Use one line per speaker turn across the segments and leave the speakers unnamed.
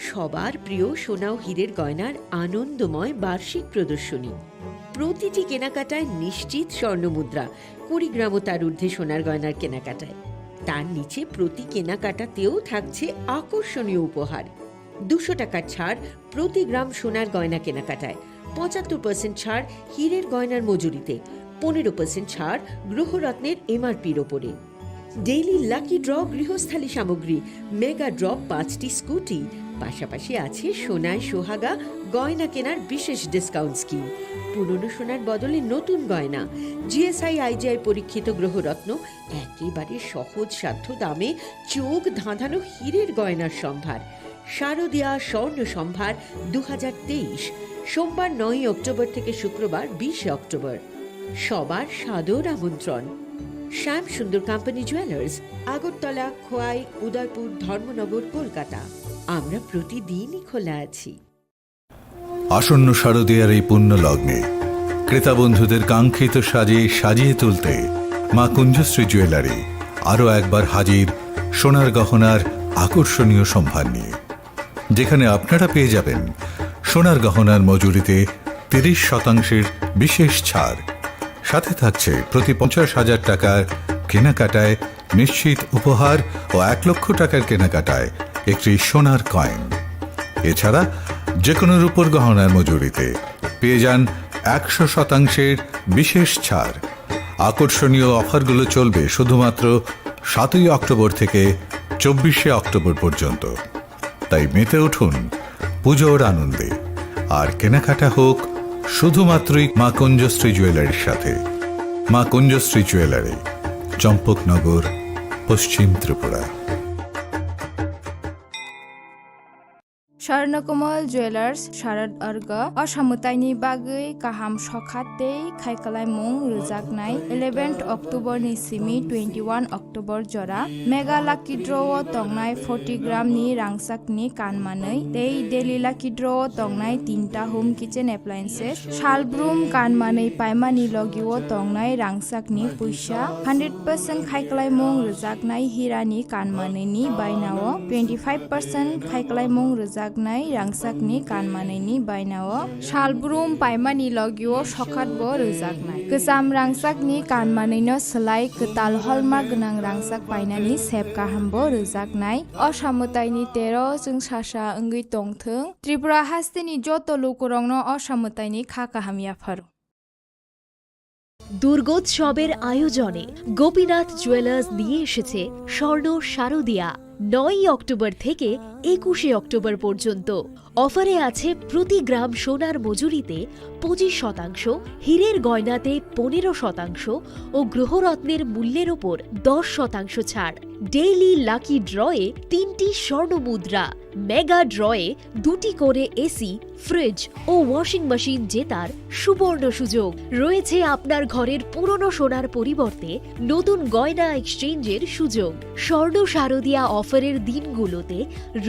সবার প্রিয় সোনা ও হীরের গয়নার আনন্দময় বার্ষিক প্রদর্শনী। প্রতিটি কেনাকাটায় নিশ্চিত স্বর্ণমুদ্রা, 20 গ্রাম ও তার ঊর্ধ্বে সোনার গয়নার কেনাকাটায়। তার নিচে প্রতি কেনাকাটাতেও থাকছে আকর্ষণীয় উপহার। 200 টাকার ছাড় প্রতি গ্রাম সোনার গয়না কেনাকাটায়, 75% ছাড় হীরের গয়নার মজুরিতে, 15% ছাড় গ্রহরত্নের এমআরপির ওপরে। ডেইলি লাকি ড্র গৃহস্থালী সামগ্রী, মেগা ড্র 5টি স্কুটি, পাশাপাশি আছে সোনায় সোহাগা গয়না কেনার বিশেষ ডিসকাউন্ট স্কিম। পুরনো সোনার বদলে নতুন গয়না, জিএসআই আইজিআই পরীক্ষিত গ্রহরত্ন, একেবারে সহজসাধ্য দামে চোখ ধাঁধানো হীরের গয়নার সম্ভার। শারদীয়া স্বর্ণ সম্ভার 2023, সোমবার 9 অক্টোবর থেকে শুক্রবার 20 অক্টোবর। সবার সাদর আমন্ত্রণ। শ্যাম সুন্দর কোম্পানি জুয়েলার্স, আগরতলা, খোয়াই, উদয়পুর, ধর্মনগর, কলকাতা। আমরা প্রতিদিনই খোলা আছি।
আসন্ন শারদীয়ার এই পুণ্য লগ্নে ক্রেতা বন্ধুদের কাঙ্ক্ষিত সাজে সাজিয়ে তুলতে মা কুঞ্জশ্রী জুয়েলারি আরও একবার হাজির সোনার গহনার আকর্ষণীয় সম্ভার নিয়ে, যেখানে আপনারা পেয়ে যাবেন সোনার গহনার মজুরিতে 30% বিশেষ ছাড়। সাথে থাকছে প্রতি 50,000 টাকার কেনাকাটায় নিশ্চিত উপহার ও 1 লক্ষ টাকার কেনাকাটায় একটি সোনার কয়েন। এছাড়া যে কোনো রূপোর গহনার মজুরিতে পেয়ে যান 100% বিশেষ ছাড়। আকর্ষণীয় অফারগুলো চলবে শুধুমাত্র 7 অক্টোবর থেকে 24 অক্টোবর পর্যন্ত। তাই মেতে উঠুন পুজোর আনন্দে, আর কেনাকাটা হোক শুধুমাত্রই মা কুঞ্জশ্রী জুয়েলারির সাথে। মা কুঞ্জশ্রী জুয়েলারি, চম্পকনগর, পশ্চিম ত্রিপুরা।
स्वर्णकमल ज्वेलार्स शारद अर्ग असामुताइनि बागै गाहाम सखाते खायखालायमुं रोजाकनाय 11 अक्टोबर नि सिमी 21 अक्टोबर जरा मेगा लाकी ड्र तंगनाय 40 ग्राम नि रांसाकनि कानमानै तेई डेली लाकी ड्र तंगनाय 3टा होम किचेन एप्लायेंसेस शालब्रुम कानमानै पाइमानि लगिओ तंगनाय रांसाकनि पैसा 100% खायखालायमुं रोजाकनाय हिरानि कानमानैनि बायनाव 25% खायखालायमुं रोजाक रांसाकनि कानमानैनि बायनाव शालब्रुम पाइमानि लगिओ सखातबो रोजाकनाय गोजाम रांसाकनि कानमानैनो सोलाय गोताल हलमार्क गोनां रांसाक बायनानि सेब गाहामबो रोजाकनाय असामुताइनि 13 जों सासा ओंगै तंथों त्रिपुरा हास्तेनि जत लोकरंनो असामुताइनि खा काहामिया फारो।
দুর্গোৎসবের আয়োজনে গোপীনাথ জুয়েলার্স নিয়ে এসেছে স্বর্ণ শারদীয়া। 9 অক্টোবর থেকে 21 অক্টোবর পর্যন্ত অফারে আছে প্রতি গ্রাম সোনার মজুরিতে 25%, হীরের গয়নাতে 15% ও গ্রহরত্নের মূল্যের ওপর 10% ছাড়। ডেইলি লাকি ড্রয়ে 3টি স্বর্ণ মুদ্রা, মেগা ড্রয়ে 2টি করে এসি, ফ্রিজ ও ওয়াশিং মেশিন জেতার সুবর্ণ সুযোগ রয়েছে। আপনার ঘরের পুরনো সোনার পরিবর্তে নতুন গয়না এক্সচেঞ্জের সুযোগ। স্বর্ণ শারদীয়া অফারের দিনগুলোতে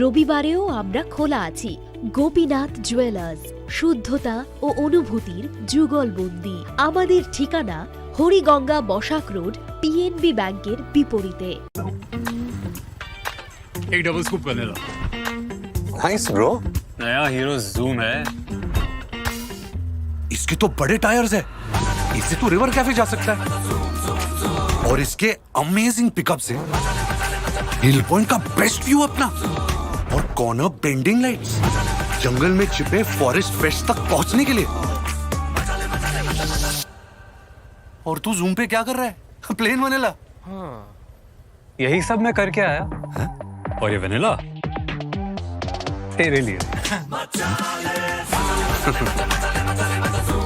রবিবারেও আমরা খোলা আছি। গোপীনাথ জুয়েলার্স, শুদ্ধতা ও অনুভূতির যুগলবন্দি। আমাদের ঠিকানা হরিগঙ্গা বসাক রোড, পিএনবি ব্যাংকের বিপরীতে।
एक डबल स्कूप करने ला।
Nice bro.
नया हीरो जूम है।
इसके तो बड़े टायर्स है, इससे तो रिवर कैफे जा सकता है। और इसके अमेजिंग पिकअप से हिल पॉइंट का बेस्ट व्यू अपना, और कॉर्नर बेंडिंग लाइट्स, जंगल में छिपे फॉरेस्ट पेस्ट तक पहुंचने के लिए। और तू जूम पे क्या कर रहा है? Plane vanilla.
हाँ, यही सब मैं करके आया।
हा?
और ये वनीला तेरे लिए।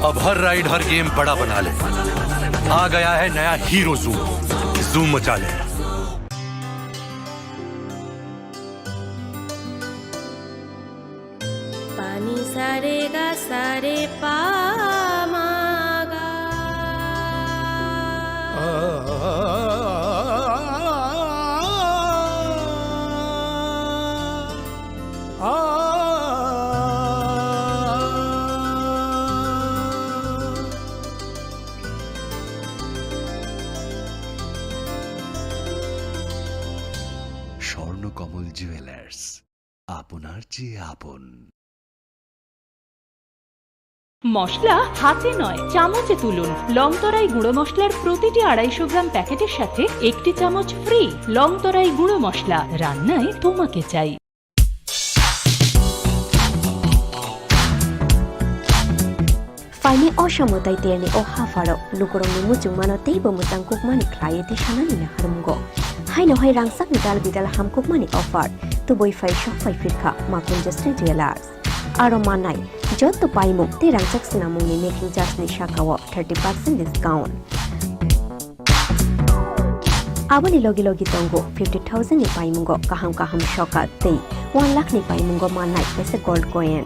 अब हर राइड हर गेम बड़ा बना ले। आ गया है नया हीरो जूम, जूम मचा ले।
पानी सारे गा सारे पामागा
স্বর্ণকমল জুয়েলার্স, আপনার
আপনার যে আপন।
মশলা হাতে নয় চামচে তুলুন। লংতরাই গুঁড়ো মশলার প্রতিটি 250 গ্রাম প্যাকেটের সাথে 1টি চামচ ফ্রি। লংতরাই গুঁড়ো মশলা, রান্নায় তোমাকে চাই।
Faini Oshamutai Tiani O Hafaro, Lukorong Mutu Manotei Bomutan Kukmani Client Shanani Harumgo. Haino Hai Rangsak Nidal Bidal Ham Kukmani offer to boy 5 shop 5 Firka, Makun Just Jewelers. Aromanai, Jot to Paimu, the Rangsak Sinamuni making just Nishakawa 30% discount. Abani Logi Logi Tongo 50,000 ni Paimungo, Kaham Kaham Shoka, Tay 1 lakh ni Paimungo Manai as a gold coin.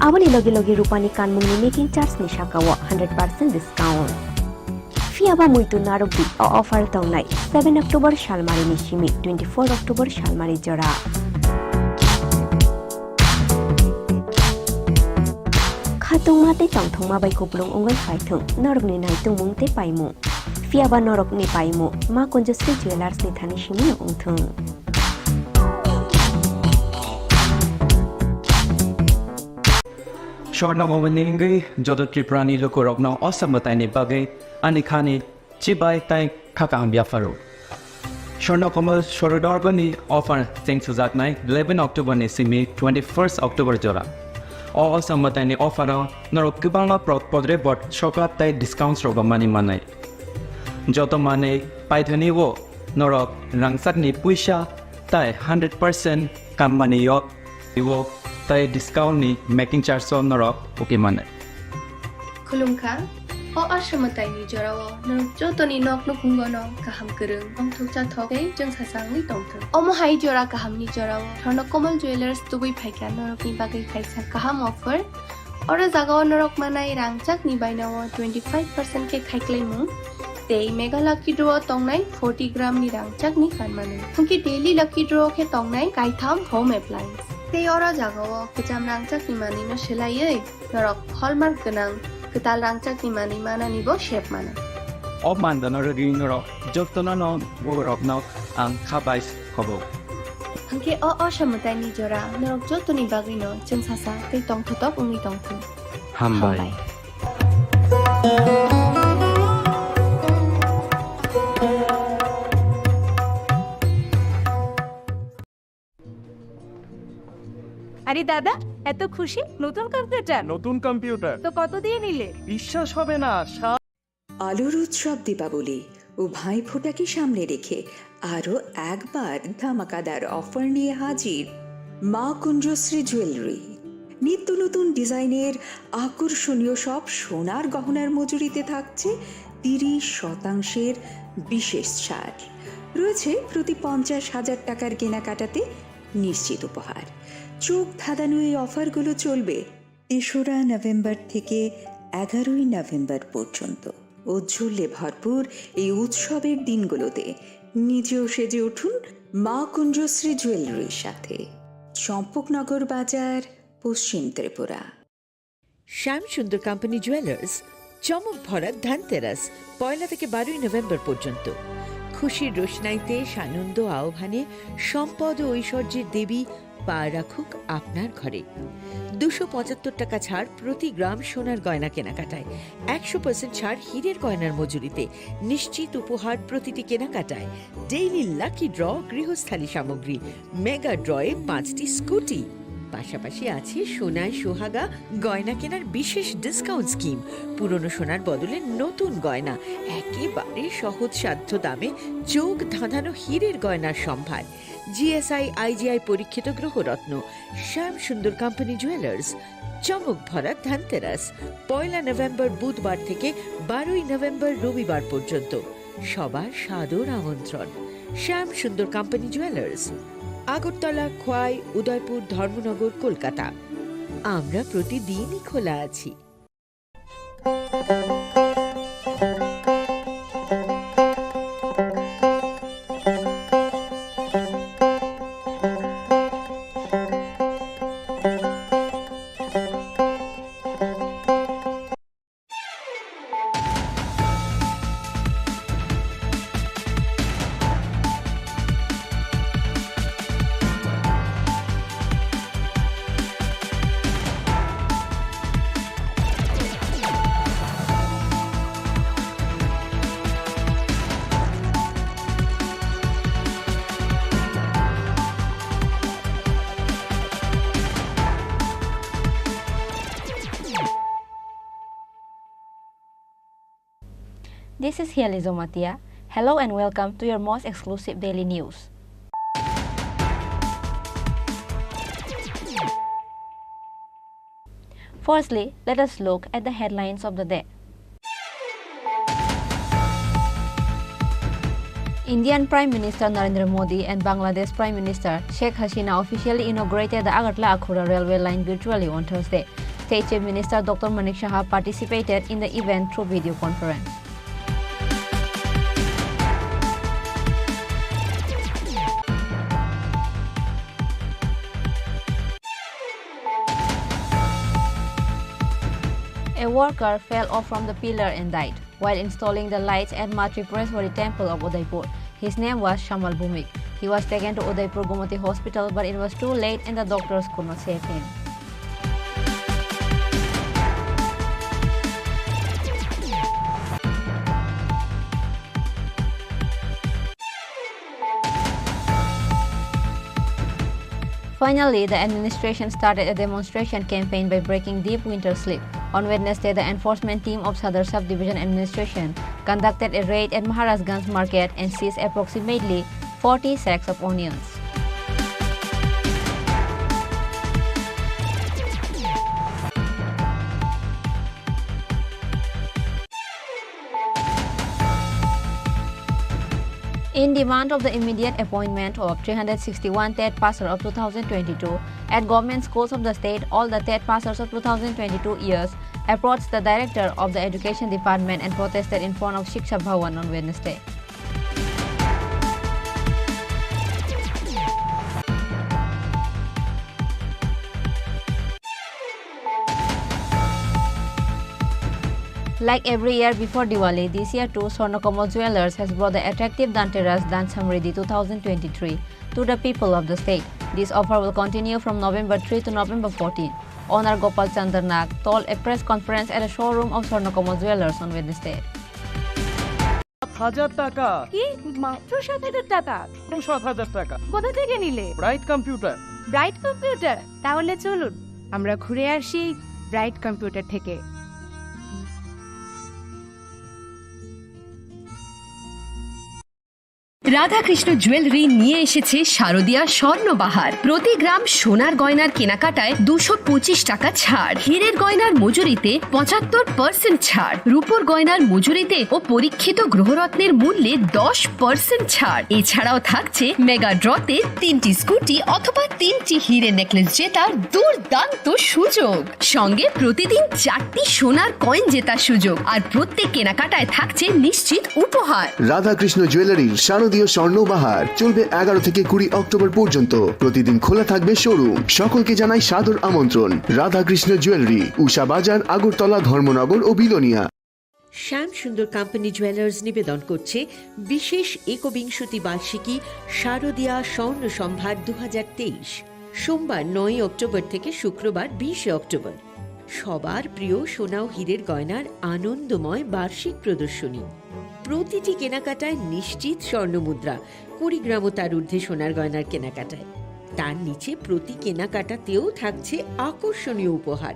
Abani Logi Logi Rupani Kanmuni making charge ni Shakawa 100% discount. Fiaba Muitu Narubi offer Tonai 7 October Shalmari Nishimi 24 October Shalmari Jora. Khatung Mate Tong Mabai Kuplung Ungal Faitung Norok ni Naitung Mungte Paimu. Fiaba Norok ni Paimu Ma Conjustri Jewelers ni Tanishimi Ungtung.
Shortna Moveningi, Jodo Triprani Lokorogno, Osamatani Bagay, Anikani, Chibai Tai Kakambia Faru. Shortna Komal Shorodorgani offer thanks to that night, 11 October Nisimi, 21st October Jora. Osamatani offer Norokubana Podre bot Shokat Tai discounts Rogamani Manai. Joto Mane, Paithani Wo, Norok, Rangsatni Puisha, Tai 100% Kamani Yok, Iwo. Tay discount ni making charge on norok okay mane
Khulumkha o ashamatay ni jarawo norok joto ni nok no kungono kaham kereng ong thukcha thoke jeng sasang ni tongthang omo hai jora kaham ni jarawo thorno komal jewelers tubui phaika norok ni bagai kaisa kaham offer ora jagao norok manai rangchak ni bainawo 25% ke khaiklai mu tei mega lucky draw tongnai 40 gram ni rangchak ni kanmane hungki daily lucky draw ke tongnai kaitham home appliance Tei ora jagawo kejam rangchak ni mani no selaiye norok hallmark genang ketal rangchak ni mani mana nibo shape mana
Ob mandana raging norok joktona no borok no ang khabais khobo
hangke o shamutai ni jora norok jotoni bagui no jeng sasa tei tong thotop ungi tong thu
hambai
আরে দাদা এত খুশি নতুন computer
নতুন computer
তো কত দিয়ে নিলে
বিশ্বাস হবে না
আলোর উৎসব দীপাবলি ও ভাইফোঁটাকে সামনে রেখে আরও একবার ধামাকাদার অফার নিয়ে হাজির মা কুঞ্জশ্রী জুয়েলারি নিত্য নতুন ডিজাইনের আকর্ষণীয় সব সোনার গহনার মজুরিতে থাকছে 30% বিশেষ ছাড় রয়েছে প্রতি 50,000 টাকার কেনাকাটাতে নিশ্চিত উপহার চোখ ধাঁধানো এই অফারগুলো চলবে ৩রা নভেম্বর থেকে 11ই নভেম্বর পর্যন্ত উজ্জ্বলে ভরপুর এই উৎসবের দিনগুলোতে নিজেও সেজে উঠুন মা কুঞ্জশ্রী জুয়েলারির সাথে চম্পকনগর বাজার পশ্চিম ত্রিপুরা
শ্যাম সুন্দর কোম্পানি জুয়েলার্স চমক ভরা ধানতেরাস 1 থেকে 12 নভেম্বর পর্যন্ত খুশির রোশনাইতে সানন্দ আহ্বানে সম্পদ ও ঐশ্বর্যের দেবী পা রাখুক আপনার ঘরে 275 টাকা ছাড় প্রতি গ্রাম সোনার গয়না কেনাকাটায় 100% ছাড় হীরের গয়নার মজুরিতে নিশ্চিত উপহার প্রতিটি কেনাকাটায় ডেইলি লাকি ড্র গৃহস্থালী সামগ্রী মেগা ড্রয়ে 5টি স্কুটি পাশাপাশি আছে সোনায় সোহাগা গয়না কেনার বিশেষ ডিসকাউন্ট স্কিম পুরনো সোনার বদলে নতুন গয়না একেবারে সহজসাধ্য দামে চোখ ধাঁধানো হীরের গয়নার সম্ভার জিএসআই আইজিআই পরীক্ষিত গ্রহরত্ন শ্যাম সুন্দর কোম্পানি জুয়েলার্স চমক ভরা ধানতেরাস 1 নভেম্বর বুধবার থেকে 12 নভেম্বর রবিবার পর্যন্ত সবার সাদর আমন্ত্রণ শ্যাম সুন্দর কোম্পানি জুয়েলার্স আগরতলা খোয়াই উদয়পুর ধর্মনগর কলকাতা আমরা প্রতিদিনই খোলা আছি
This is Hiali Zomatia. Hello and welcome to your most exclusive daily news. Firstly, let us look at the headlines of the day. Indian Prime Minister Narendra Modi and Bangladesh Prime Minister Sheikh Hasina officially inaugurated the Agartala-Akhura railway line virtually on Thursday. State Chief Minister Dr. Manik Shah participated in the event through video conference. A worker fell off from the pillar and died while installing the lights at Ma Tripureshwari temple of Udaipur. His name was Shamal Bhumik. He was taken to Udaipur Gomati Hospital, but it was too late and the doctors could not save him. Finally, the administration started a demonstration campaign by breaking deep winter sleep. On Wednesday, the enforcement team of Sadar Sub-Division Administration conducted a raid at Maharajganj Market and seized approximately 40 sacks of onions. In demand of the immediate appointment of 361 TET passers of 2022 at government schools of the state, all the TET passers of 2022 years approached the director of the Education Department and protested in front of Shiksha Bhawan on Wednesday. Like every year before Diwali, this year too, Swarnakomal Jewellers has brought the attractive Dhanteras Dan Samriddhi 2023 to the people of the state. This offer will continue from November 3 to November 14. Owner Gopal Chandar Nag told a press conference at a showroom of Swarnakomal Jewellers on Wednesday.
7,000 টাকা
কি মাত্র 7,000 টাকা?
7,000 টাকা
কোথা থেকে নিলে?
Bright computer.
Bright computer? তাহলে চলুন আমরা ঘুরে আসি ব্রাইট কম্পিউটার থেকে।
রাধাকৃষ্ণ জুয়েলারি নিয়ে এসেছে শারদীয়া স্বর্ণবাহার। প্রতি গ্রাম সোনার গয়নার কেনাকাটায় 225 টাকা ছাড়, হীরের গয়নার মজুরিতে 75% ছাড়, রূপোর গয়নার মজুরিতে ও পরীক্ষিত গ্রহরত্নের মূল্যে 10% ছাড়। এছাড়াও থাকছে মেগা ড্রতে 3টি স্কুটি অথবা 3টি হীরে নেকলেস জেতার দুর্দান্ত সুযোগ, সঙ্গে প্রতিদিন 4টি সোনার কয়েন জেতার সুযোগ, আর প্রত্যেক কেনাকাটায় থাকছে নিশ্চিত উপহার।
রাধাকৃষ্ণ জুয়েলারির শারদীয় স্বর্ণবাহার চলবে 11 থেকে 20 অক্টোবর পর্যন্ত। প্রতিদিন খোলা থাকবে শোরুম। সকলকে জানাই সাদর আমন্ত্রণ। রাধাকৃষ্ণ জুয়েলারি, উষা বাজার, আগরতলা, ধর্মনগর ও বিলোনিয়া।
শ্যাম সুন্দর কোম্পানি জুয়েলার্স নিবেদন করছে বিশেষ একবিংশতি বার্ষিকী শারদীয়া স্বর্ণ সম্ভার 2023, সোমবার 9 অক্টোবর থেকে শুক্রবার 20 অক্টোবর। সবার প্রিয় সোনা ও হীরের গয়নার আনন্দময় বার্ষিক প্রদর্শনী। প্রতিটি কেনাকাটায় নিশ্চিত স্বর্ণমুদ্রা, 20 গ্রাম ও তার ঊর্ধ্বে সোনার গয়নার কেনাকাটায়। তার নিচে প্রতি কেনাকাটাতেও থাকছে আকর্ষণীয় উপহার।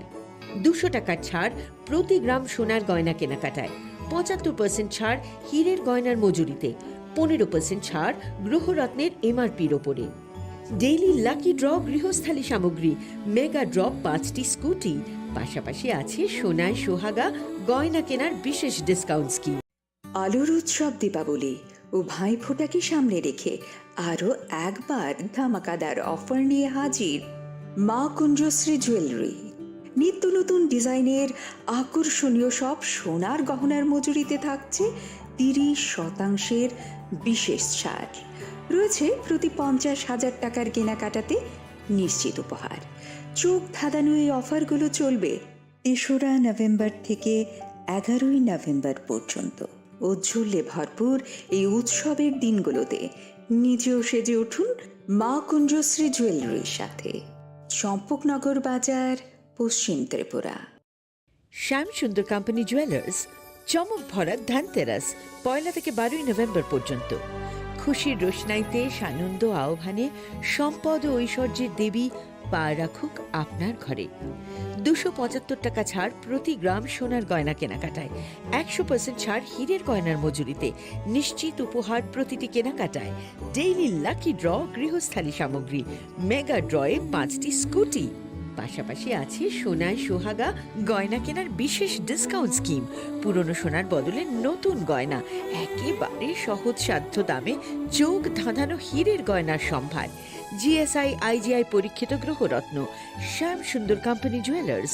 200 টাকার ছাড় প্রতি গ্রাম সোনার গয়না কেনাকাটায়, 75% ছাড় হীরের গয়নার মজুরিতে, 15% ছাড় গ্রহরত্নের এমআরপির ওপরে। ডেইলি লাকি ড্র গৃহস্থালী সামগ্রী, মেগা ড্র 5টি স্কুটি, পাশাপাশি আছে সোনায় সোহাগা গয়না কেনার বিশেষ ডিসকাউন্ট স্কিম।
আলোর উৎসব দীপাবলি ও ভাইফোঁটাকে সামনে রেখে আরও একবার ধামাকাদার অফার নিয়ে হাজির মা কুঞ্জশ্রী জুয়েলারি। নিত্য নতুন ডিজাইনের আকর্ষণীয় সব সোনার গহনার মজুরিতে থাকছে 30% বিশেষ ছাড়। রয়েছে প্রতি 50,000 টাকার কেনাকাটাতে নিশ্চিত উপহার। চোখ ধাঁধানো এই অফারগুলো চলবে 3রা নভেম্বর থেকে 11ই নভেম্বর পর্যন্ত। উজ্জ্বলে ভরপুর এই উৎসবের দিনগুলোতে নিজেও সেজে উঠুন মা কুঞ্জশ্রী জুয়েলারির সাথে। চম্পকনগর বাজার, পশ্চিম ত্রিপুরা।
শ্যাম সুন্দর কোম্পানি জুয়েলার্স, চমক ভরা ধানতেরাস 1 থেকে 12 নভেম্বর পর্যন্ত। খুশির রোশনাইতে সানন্দ আহ্বানে সম্পদ ও ঐশ্বর্যের দেবী পা রাখুক আপনার ঘরে। 275 টাকা ছাড় প্রতি গ্রাম সোনার গয়না কেনাকাটায়, 100% ছাড় হীরের গয়নার মজুরিতে, নিশ্চিত উপহার প্রতিটি কেনাকাটায়, ডেইলি লাকি ড্র গৃহস্থালী সামগ্রী, মেগা ড্রয়ে 5টি স্কুটি। পাশাপাশি আছে সোনায় সোহাগা গয়না কেনার বিশেষ ডিসকাউন্ট স্কিম। পুরনো সোনার বদলে নতুন গয়না, একেবারে সহজসাধ্য দামে চোখ ধাঁধানো হীরের গয়নার সম্ভার। জিএসআই আইজিআই পরীক্ষিত গ্রহরত্ন, শ্যাম সুন্দর কোম্পানি জুয়েলার্স।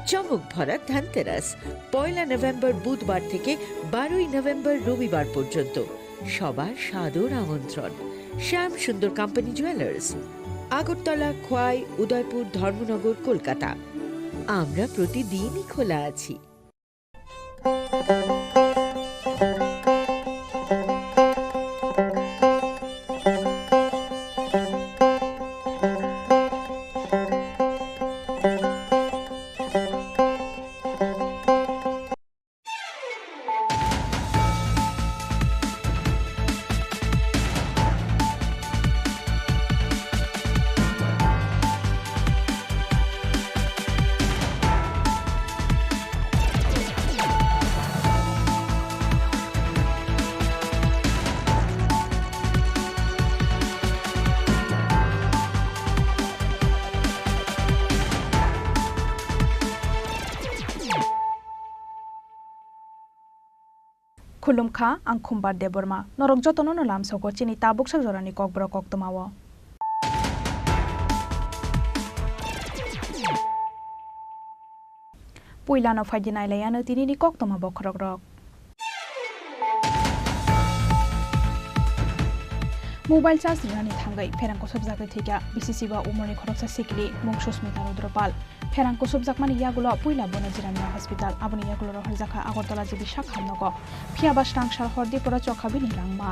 চমক ভরা ধনতেরাস 1 নভেম্বর বুধবার থেকে 12 নভেম্বর রবিবার পর্যন্ত। সবার সাদর আমন্ত্রণ। শ্যাম সুন্দর কোম্পানি জুয়েলার্স, আগরতলা, খোয়াই, উদয়পুর, ধর্মনগর, কলকাতা। আমরা প্রতিদিনই খোলা আছি।
खुलुमखा आं खुम्बार देबरमा नरक जतन नलाम सको चिनी ताबुक सजरानि kokborok koktमाwo पुइलानो फाइदिनायलायानो दिनैनि koktoma bokrok rok mobile charge रani thangai ferangko sobjakai thika BCC ba umorni khoroksa sikli mung Susmita Rudropal ferangko sobjakmani yagulo puila bono jirani hospital aboni yagulo horjaka Agartala jibi shakhamnogo phia ba strangshal hordi pora chokhabini rangma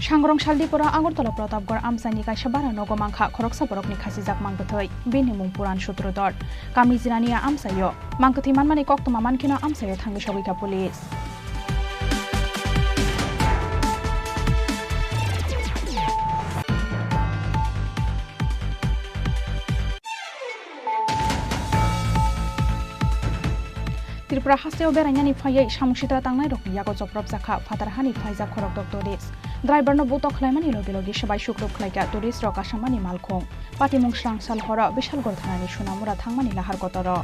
Shangrong Shaldipura Agartala Protapgor Amsani Kaishabara Nogomangkha Khoroksa Borokni Khasijak Mangkathoi Bini Mung Puran Sutrodor Kami Jirania Amsayo Mangkathi Manmani Koktoma Mankina Amsayo Thangi Shogika Police Tripura hasteo beranyani phayai samushitra tangnai rok yago joprop jakha fatarhani phaiza khorok dok toris driver no butok khlaimani logi logi sabai shukrop khlaika toris rok asamani malkhong patimung srangsal hora bishalgor thanani sunamura thangmani lahar kotoro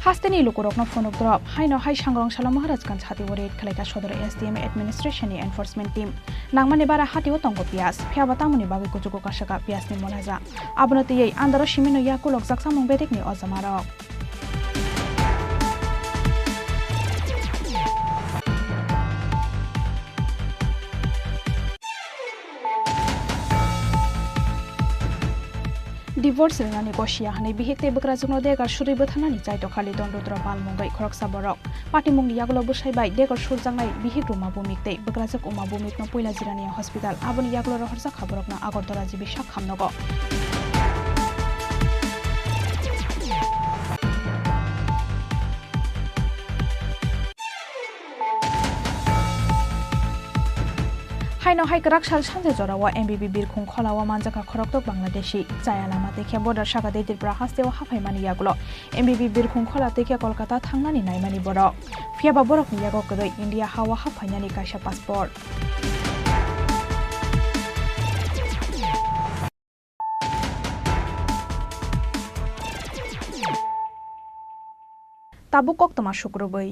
Hasteni lukurokno phonuk drop haino hai sangrong sala Maharajganj hatiwore khlaika sodor SDM administration ni enforcement team nangmani bara hatiwo tongo pias phiaba tamuni bagi kujugo kasaka pias ni monaja abonati ei andaro simino yakulok jaksamung bedek ni ojamaro Divorce rani gosia hani bihikte bekrajungno degar suribo thanani chaito khali dondodra palmungai khoroksa borok patimung yagulo busaibai degar surjangnai bihik ruma bumikte bekrajak uma bumikno poila jirani hospital aboni yagulo rohorja khaborokna Agartala jibi shakhamnogo Haino hai krak sal sanje jorawa MBB birkhung kholawa manjaka khoroktok Bangladeshi chaya lama tekhe border shaka de Tripura hasteo hafaimani yagulo MBB birkhung khola tekhe Kolkata thangnani naimani borok phiaba borok ni yago kodoi India hawa hafainani kaisa passport tabu koktoma shukroboi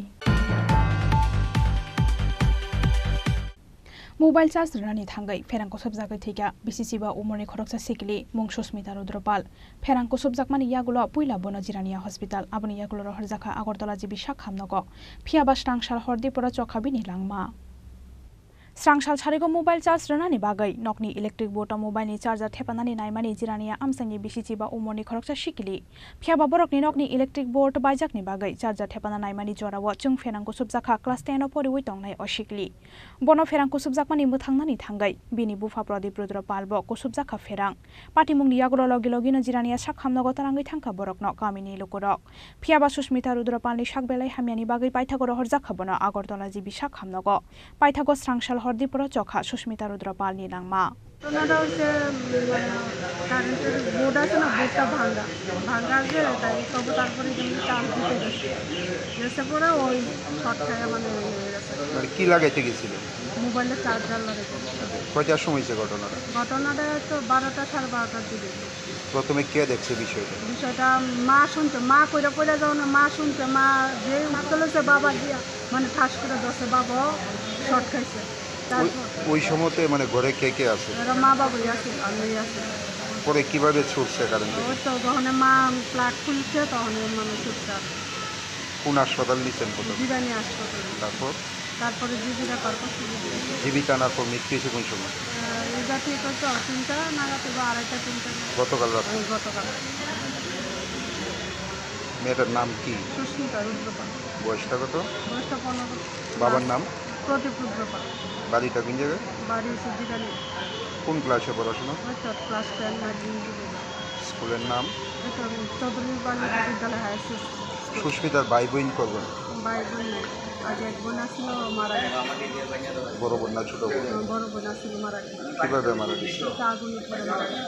Mobile charge rani thangai ferangko sobjakai thika BCC ba umorni khoroksa sikli mung Susmita Rudropal ferangko sobjakmani yagulo puila bono jirania hospital aboni yagulo horjaka Agartala jibi shakhamnogo phiaba strangshal hordi pora chokhabini langma Srangsal Charigo mobile charge Ranani Bagai, Nokni electric boat mobile charger Tepanani Naimani Jirania Amsani Bishichiba Umoni Koroksa Shikili. Piaba Borokni Nokni electric boat Bajakni Bagai, charger Tepana Naimani Jora Watchung Feranko Subzaka class 10 of Pori Witong or Shikli. Bono Feranko Subzakmani Mutangani Tangai, Bini Bufa Prodi Brudra Palbo, Kosubzaka Ferang. Patimung Yagolo Logilogino Jirania Shakham Nogotarangi Tanka Borok no Kamini Lukurok. Piaba Sushmita Rudropani Shakbele Hamiani Bagai Paitagoro Horzakabona Agortola Zibi Shakham Nogo. Paitagos Srangsal Tripura Chokha Sushmita Rudropalni Langma.
ঘটনাটা হচ্ছে কারেন্টের board আছে না, বোর্ডটা ভাঙা যে তাই তবে তারপরে যেমনি চার্জ দিতে গেছে পরে ওই শর্ট খায় মানে
কি লাগাইতে গেছিল?
মোবাইলের চার্জার লাগাইতে।
কয়টার সময় হয়েছে ঘটনাটা?
ঘটনাটা তো 12টা সাড়ে 12টার দিকে।
প্রথমে কে দেখছে
বিষয়টা মা শুনছে, মা কইরা পড়ে যাও না, মা শুনছে, মা যে চলেছে বাবা গিয়া মানে ঠাস করে দশে বাবা শর্ট খাইছে।
ওই সময়তে মানে ঘরে কে কে আছে?
মা বাবাই আছে, আমি আছে।
পরে কিভাবে ছুটছে কারেন্ট?
ওই তো যখন মা প্লাগ খুলছে তখন মানে ছুটছে।
কোন হাসপাতাল নিচ্ছেন?
জীবানী হাসপাতাল। তারপরে জীবিকা কর্পস
জীবিকা আনার পর মৃত্যু হয়েছে কোন সময়?
এটা ঠিক হচ্ছে 3টা নাগাদ বা 2:30 3টা।
গতকাল রাতে?
গতকাল।
মেয়েটার নাম কি?
সুস্মিতা রুদ্রপাল।
বয়সটা কত?
বয়সটা 15।
বাবার নাম?
প্রদীপ রুদ্রপাল।
বাড়িটা কোন জায়গায়?
বাড়ি হচ্ছে জীবানী।
কোন ক্লাসে পড়াশোনা?
ক্লাস 10 মাধ্যমিক।
স্কুলের নাম?
চৌধুরী বালিকা বিদ্যালয় হাই স্কুল।
সুস্মিতার ভাই বোন করবেন?
ভাই বোন আগে এক বোন আসছিল মারা গেছে।
বড় বোন না ছোট বোন?
বড় বোন আসছিল মারা গেছে।
কিভাবে মারা গেছে?
আগুনে পড়ে মারা গেছে।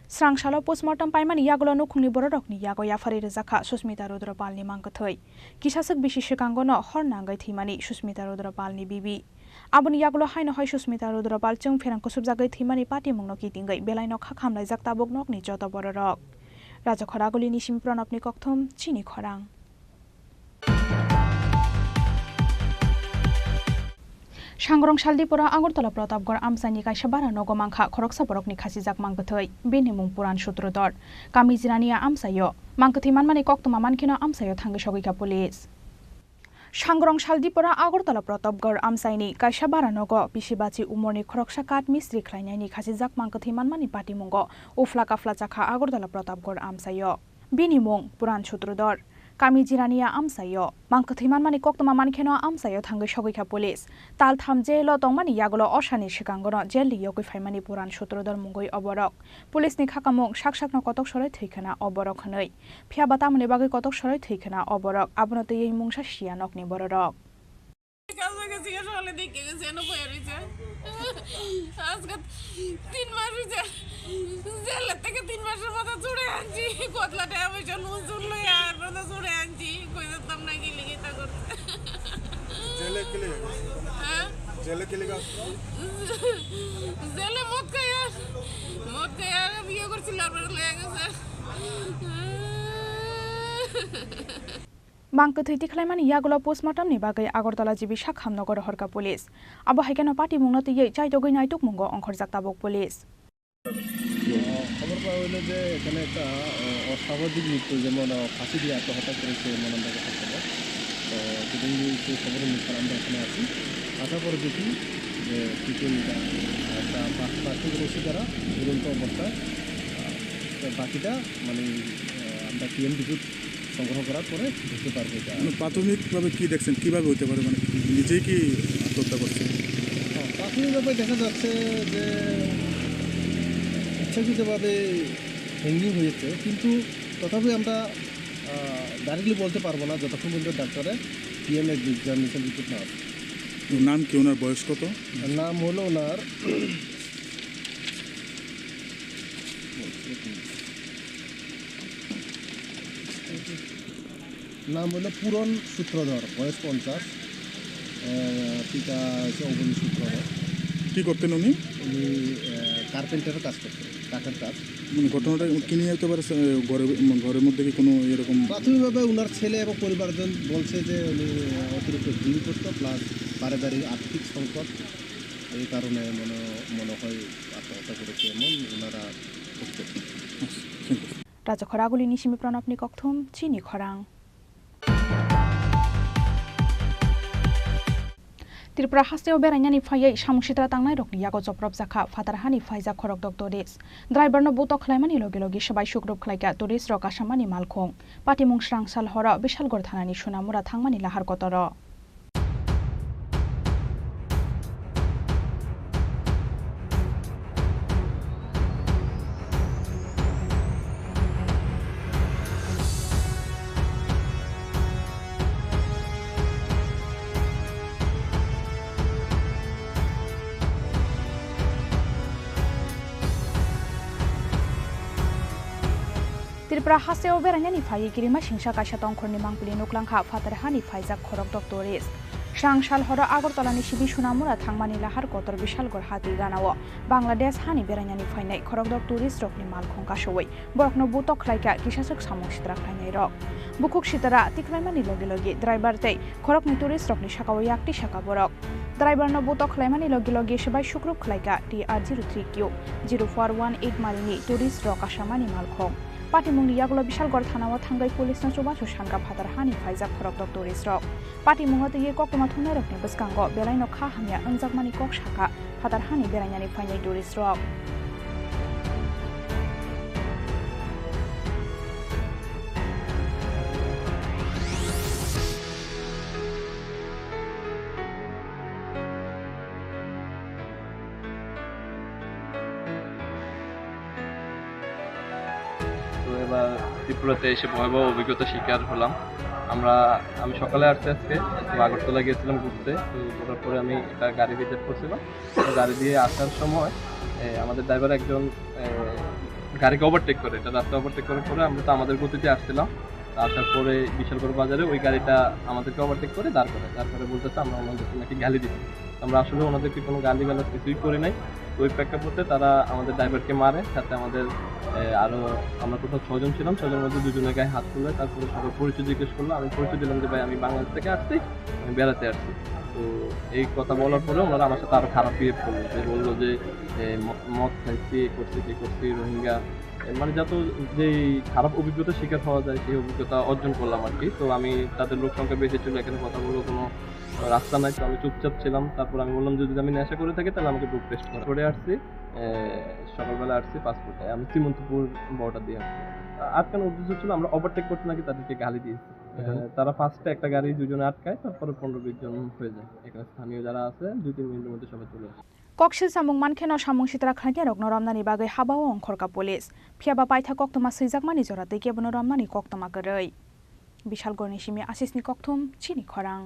Srangsalo postmortem paimani Yagolo Nukuni Borokni Yago Yafari Zaka Sushmita Rudropalni Mankathoi. Kishasak Bishishikango no Hornangai Thimani Sushmita Rudropalni Bibi. Abun Yagolo Haino Hoi Sushmita Rudropal Chung Feranko Subzagai Thimani Pati Mungnoki Tingai Belaino Hakhamlai Zaktabok Nokni Jota Borok. Raja Khoragoli Nishim Pranopni Kokthom Chini Khorang. Shangrong Tripura Agortola Protapgor Amsani Kaishabara Nogomangkha Khoroksa Borokni Khasijak Mangkathoi Benimung Puran Sutrodor Kamizirania Amsayo Mangkathi Manmani Koktuma Mankino Amsayo Thangi Shogika Police Shangrong Tripura Agortola Protapgor Amsaini Kaishabara Nogo Bishibachi Umorni Khoroksa Kat Misri Klainani Khasijak Mangkathi Manmani Patimungo Uflaka Flachakha Agortola Protapgor Amsayo Benimung Puran Sutrodor Kamizirania Amsayo Mangkathi Manmani Koktuma Mankino Amsayo Thangi Shogika Police Tal Thamje Lo Tongmani Yagolo Oshani Shikangono Jelli Yogi Faimani Puran Sutrodor Mungoi Oborok Police ni Khakamung Shakshakno Kotok Sorai Thikana Oborok Hanoi Phiabata Mune Bagi Kotok Sorai Thikana Oborok Abonote Yei Mungsha Shia Nokni Borok
আজকে 3 মাস হইছে jail থেকে 3 মাসের মাথা ছুড়ে আনছি কতলাটা আমি নুন লই আর বন্ধ ছুড়ে আনছি কই যেতাম না কি লিখে তা করতে জেলে কি লিখে হ্যাঁ জেলে কি লিখে জেলে মদ খাইয়া বিয়ে করছিল আর লয়ে গেছে
Mangkathi Tikhlaimani Yagolo postmortem ni bagai Agortola jibi Shakham Nogor Horka Police Abo Haikeno Pati Mungnoti Yei Chaitogoi Naituk Mungo Onkhor Jaktabok Police
খবর পাওয়া হলো যে এখানে একটা অস্বাভাবিক মৃত্যু যেমন ফাঁসি দিয়ে আত্মহত্যা করেছে মনন্দাকে খবর তো সেদিন সেই খবরের মুখে আমরা এখানে আছি আসার পরে দেখি যে পিছনটা একটা প্লাস্টিক রশি দ্বারা ঝুলন্ত অবস্থায় বাকিটা মানে আমরা পিএম বিদ্যুৎ সংগ্রহ করার পরে বুঝতে পারবো এটা
প্রাথমিকভাবে কী দেখছেন কীভাবে হতে পারে মানে নিজেই কি আত্মহত্যা করছে?
প্রাথমিকভাবে দেখা যাচ্ছে যে ইচ্ছাকৃতভাবে হ্যাঙ্গিং হয়েছে কিন্তু তথাপি আমরা ডাইরেক্টলি বলতে পারবো না যতক্ষণ পর্যন্ত ডাক্তারে পিএম এক্সামিনেশন রিপোর্ট না আসে।
নাম কি, ওনার বয়স কত?
নাম হলো ওনার নাম হলো পুরন সূত্রধর, বয়স 50, পিতা হচ্ছে অবনী সূত্রধর।
কী করতেন উনি?
উনি কার্পেন্টারের কাজ করতেন, কাঠের কাজ।
মানে ঘটনাটা কি নিয়ে হতে পারে? ঘরের মধ্যে কি কোনো এরকম?
প্রাথমিকভাবে ওনার ছেলে এবং পরিবারজন বলছে যে উনি অতিরিক্ত ড্রিঙ্ক করতো, প্লাস পারিবারিক আর্থিক সংকট, এই কারণে মনে হয় আত্মহত্যা করেছে এমন ওনারা করতেন।
Raja Khoragoli Nishimi Pranopni Kokthom Chini Khorang Tripura hasteo beranyani phayai samushitra tangnai rokni yago joprop jakha fatarhani phaija khorok dok tourist driver no buto khlaimani logi logi sabai shukrop khlaika tourist rok asamani malkhong patimung srangsal hora bishalgor thanani sunamura thangmani lahar kotoro Tripura hasteo beranyani phayai kirima singsa kaisa tongkhorni mangpili nuklangkha fatarhani phaijak khorok dok tourist Srangsal hora Agartolani sibi sunamura thangmani lahar kotor bishalgor hati ganao Bangladesh hani beranyani phainai khorok dok tourist rokni malkhong kasoi borokno butok khlaika kisasuk samung sitra khlainai rok bukuk sitara tikraimani logi logi driver tei khorokni tourist rokni sakao yakti saka borok driver no butok khlaimani logi logi sabai shukruk khlaika TR03Q 0418 malini tourist rok asamani malkhong Patimung yagulo bishalgor thanao thangai police no chuba chusanka fatarhani phaijak khorok dok tourist rok Patimung te ye koktoma thunai rokni bwskango belai no kha hamya angjakmani kok saka fatarhani beranyani phainai tourist rok
এবার ত্রিপুরাতে এসে ভয়াবহ অভিজ্ঞতা শিকার হলাম আমি সকালে আসতে তো আগরতলা গিয়েছিলাম ঘুরতে তো ঘোরার পরে আমি একটা গাড়ি রিজার্ভ করছিলাম তো গাড়ি দিয়ে আসার সময় আমাদের ড্রাইভার একজন গাড়িকে ওভারটেক করে এটা রাস্তা ওভারটেক করার পরে আমরা তো আমাদের গতিতে আসছিলাম আসার পরে বিশালগড় বাজারে ওই গাড়িটা আমাদেরকে ওভারটেক করে দাঁড় করে বলতেছে আমরা ওনাদেরকে নাকি গালি দিচ্ছি আমরা আসলে ওনাদেরকে কোনো গালি গালা কিছুই করি নাই ওই প্রেক্ষাপটে তারা আমাদের ড্রাইভারকে মারে সাথে আমাদের আরও আমরা টোটাল 6 জন ছিলাম 6 জনের মধ্যে 2 জনের গায়ে হাত তুলে তারপরে সবার পরিচয় জিজ্ঞেস করলো আমি পরিচয় দিলাম যে ভাই আমি বাংলাদেশ থেকে আসছি আমি বেড়াতে আসছি তো এই কথা বলার পরে ওনারা আমার সাথে আরও খারাপ বিহেভ করলো যে বললো যে মদ খাইছি করছি রোহিঙ্গা মানে যত যেই খারাপ অভিজ্ঞতার শিকার হওয়া যায় সেই অভিজ্ঞতা অর্জন করলাম আর কি তো আমি তাদের লোক সংখ্যা বেশি ছিল এখানে কথা বলবো কোনো রাস্তা নাই তো আমি চুপচাপ ছিলাম তারপর আমি বললাম যদি আমি নেশা করে থাকি তাহলে আমাকে বুক টেস্ট করে আসছি সকালবেলা আসছি পাসপোর্টে আমি শ্রীমন্তপুর বর্ডার দিয়ে আসছি আটকানোর উদ্দেশ্য ছিল আমরা ওভারটেক করতে নাকি তাদেরকে গালি দিয়েছি তারা ফার্স্টে একটা গাড়ি 2 জনে আটকায় তারপরে 15-20 জন হয়ে যায় এখানে স্থানীয় যারা আছে 2-3 মিনিটের মধ্যে সবাই চলে আসে
Kokshil samung mankheno samung sitra khlaini rokno romnani bagai habao ongkhorka police phiaba paitha koktoma swijakmani jora teke bono romnani koktoma koroi Bishalgorni simi asisni kokthum Chini Khorang